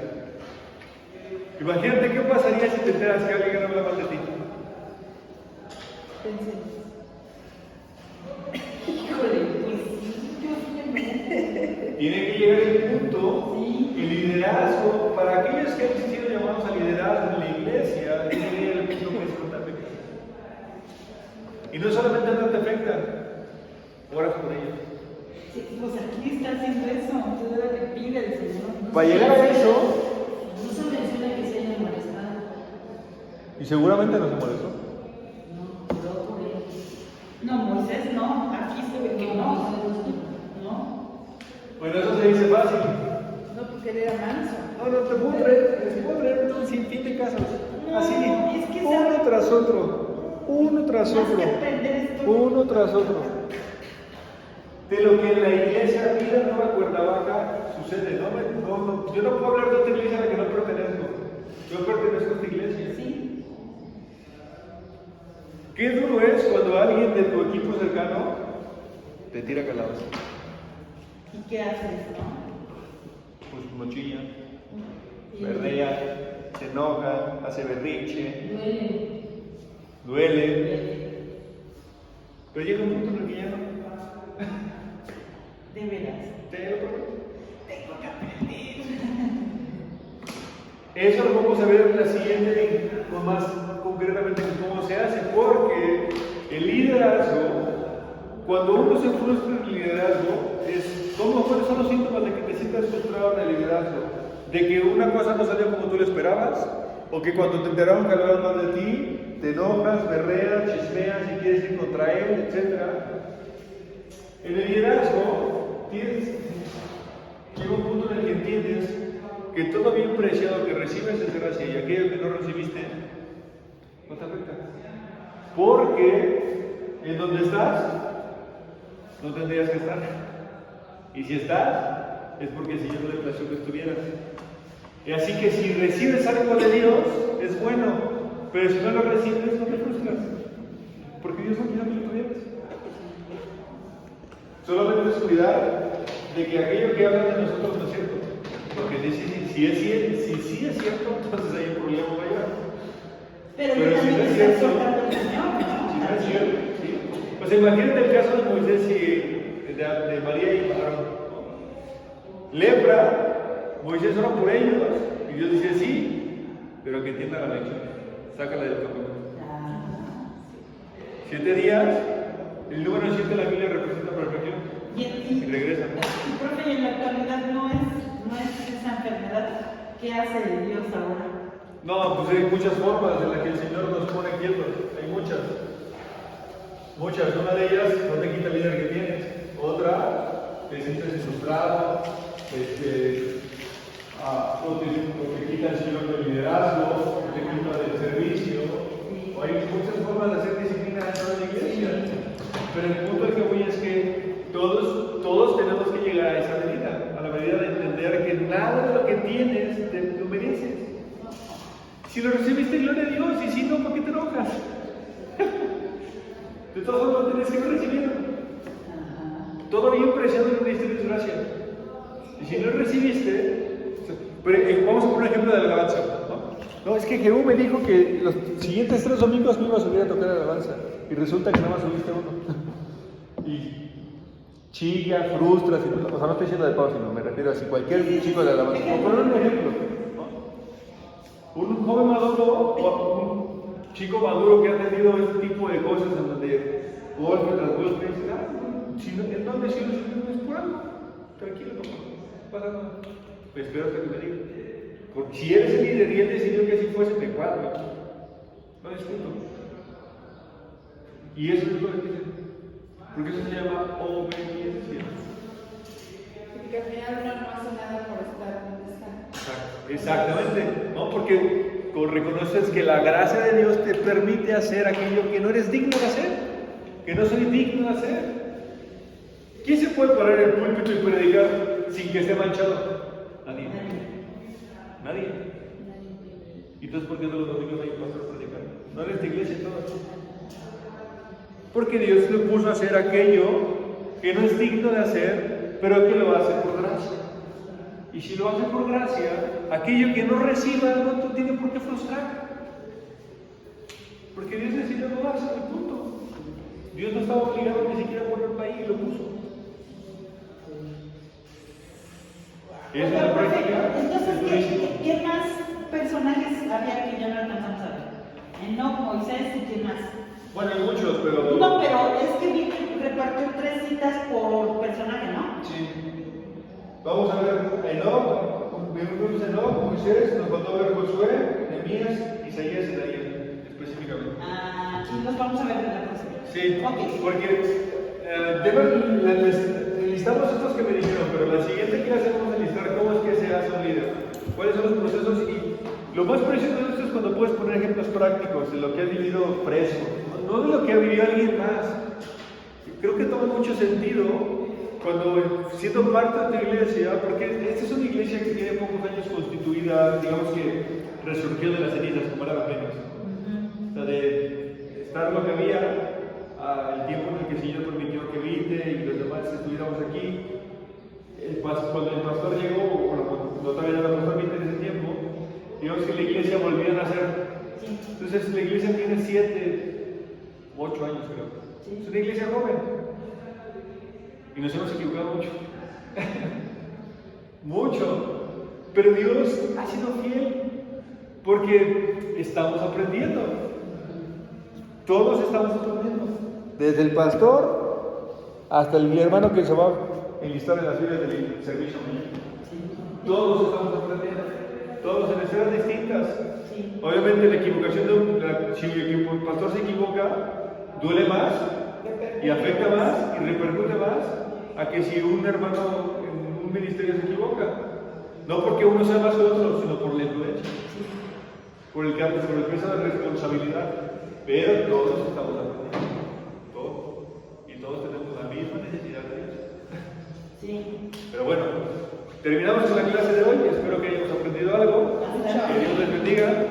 Imagínate qué pasaría si te enteras que alguien habla mal de ti. híjole, pues sí, Tiene que llegar el punto, el liderazgo, para aquellos que han sido llamados a liderazgo en la iglesia, tiene que llegar el punto que es no te afecta. Y no solamente no te afecta, oras por ellos. Sí, pues aquí está haciendo eso, tú ahora le pide al Señor. Para llegar a eso, No se menciona que se haya molestado. y seguramente no se molestó. No, pero por él. No, Moisés no, aquí se ve que no. No. Bueno, eso se dice fácil. No, porque él era manso. No, te puedo traer un sinfín de casos. Así, es que uno tras otro, uno tras otro, uno tras otro. De lo que en la iglesia Vida Nueva Cuernavaca sucede. Yo no puedo hablar de otra iglesia a la que no pertenezco. Yo pertenezco a esta iglesia. Sí. Qué duro es cuando alguien de tu equipo cercano te tira calabaza. ¿Y qué haces, no? Pues mochilla, berrea, se enoja, hace berrinche, duele. Pero llega un punto en el que ya no. De veras. Te lo prometo. Tengo que aprender. Eso lo vamos a ver en la siguiente, más concretamente cómo se hace, porque el liderazgo, cuando uno se frustra en el liderazgo, ¿cuáles son los síntomas de que te sientas frustrado en el liderazgo? De que una cosa no salió como tú lo esperabas, o que cuando te enteraron que hablaban mal de ti, te enojas, berreas, chismeas y quieres ir contra él, etc. En el liderazgo llega un punto en el que entiendes que todo bien preciado que recibes es gracia y aquello que no recibiste no te afecta. Porque en donde estás no tendrías que estar. Y si estás, es porque el Señor le plació que estuvieras. Y así que si recibes algo de Dios, es bueno. Pero si no lo recibes, no te frustras. Porque Dios no quiere que lo tuvieras. Solamente es cuidar de que aquello que hablan de nosotros no es cierto. Porque si sí es cierto, entonces hay un problema mayor. Pero si yo no también es estoy cierto, soltando el Señor, ¿no? si no es cierto, ¿sí? Pues imagínate el caso de Moisés y de María y Aarón. Lepra, Moisés ora por ellos y Dios dice sí, pero que entienda la lección, sácala del campamento. 7 días, el número 7 de la Biblia representa perfección y regresa. Y profe, en la actualidad no es esa enfermedad. ¿Qué hace Dios ahora? No, pues hay muchas formas en las que el Señor nos pone quietos, hay muchas. Muchas, una de ellas no te quita el líder que tienes, otra te sientes frustrado, o te quita el Señor del liderazgo, o te quita del servicio. O hay muchas formas de hacer disciplina dentro de la iglesia. Pero el punto al que voy es que todos tenemos que llegar a esa medida, a la medida de entender que nada de lo que tienes te lo mereces. Si lo recibiste, gloria a Dios, y si no, ¿por qué te enojas? De todas formas, tienes que recibirlo. Todo bien preciado en el ministerio de gracia. Y si no recibiste, pero vamos a poner un ejemplo de la alabanza. No, es que Jehú me dijo que los siguientes 3 domingos me iba a subir a tocar alabanza. Y resulta que nada más subiste uno. Y chilla, frustras, o sea, no estoy diciendo de Pau, sino me refiero a si cualquier chico de alabanza. Por poner un ejemplo, ¿no? Un joven maduro o un chico maduro que ha tenido este tipo de cosas en donde golpe tras golpe, dice, ¿en dónde si no es por algo? Tranquilo, no pasa nada. Pues espero que me diga. Porque si eres el líder y él decidió que así fuese, te cuadra. No discuto. Y eso es lo que dice. Porque eso se llama obediencia. Porque al final uno no hace nada por estar donde está. Exactamente, ¿no? Porque reconoces que la gracia de Dios te permite hacer aquello que no eres digno de hacer, que no soy digno de hacer. ¿Quién se puede parar en el púlpito y predicar sin que esté manchado? Nadie. Nadie. ¿Y entonces por qué no los domingos hay pastor predicando? No en esta iglesia todos. Porque Dios le puso a hacer aquello que no es digno de hacer, pero que lo hace por gracia. Y si lo hace por gracia, aquello que no reciba no te tiene por qué frustrar. Porque Dios decidió no darse, el punto. Dios no estaba obligado ni siquiera a ponerlo ahí y lo puso. Eso es la práctica. Entonces, ¿qué más personajes había que ya no alcanzamos a ver? Enoc, Moisés y quién más. Bueno, hay muchos, pero... No, pero es que vi que repartió 3 citas por personaje, ¿no? Sí. Vamos a ver a Enoc, vimos a Enoc, Moisés, nos faltó ver Josué, Nehemías, Isaías y Daniel, específicamente. Y los vamos a ver en la próxima. Sí, Okay. porque listamos estos que me dijeron, pero la siguiente que hacemos es listar cómo es que se hace un líder, cuáles son los procesos y lo más precioso de esto es cuando puedes poner ejemplos prácticos de lo que ha vivido Fresco, no de lo que ha vivido alguien más. Creo que toma mucho sentido cuando siendo parte de tu iglesia, porque esta es una iglesia que tiene pocos años constituida, digamos que resurgió de las cenizas, como era apenas. O sea, de estar lo que había, el tiempo en el que el Señor permitió que Vite y los demás estuviéramos aquí. Cuando el pastor llegó, bueno, no todavía era el pastor Vite en ese tiempo, digamos que la iglesia volvió a nacer. Entonces la iglesia tiene 7, 8 años creo. Es una iglesia joven. Y nos hemos equivocado mucho. Mucho. Pero Dios ha sido fiel. Porque estamos aprendiendo. Todos estamos aprendiendo. Desde el pastor hasta el hermano que se va a enlistar en las filas del servicio. Todos estamos aprendiendo. Todos en esferas distintas. Obviamente la equivocación si el pastor se equivoca, duele más y afecta más y repercute más a que si un hermano en un ministerio se equivoca. No porque uno sea más que otro, sino por la influencia, por el peso de responsabilidad. Pero todos estamos aprendiendo. Todos. Y todos tenemos la misma necesidad de Dios. Sí. Pero bueno, terminamos con la clase de hoy. Espero que hayamos aprendido algo. Que Dios les bendiga.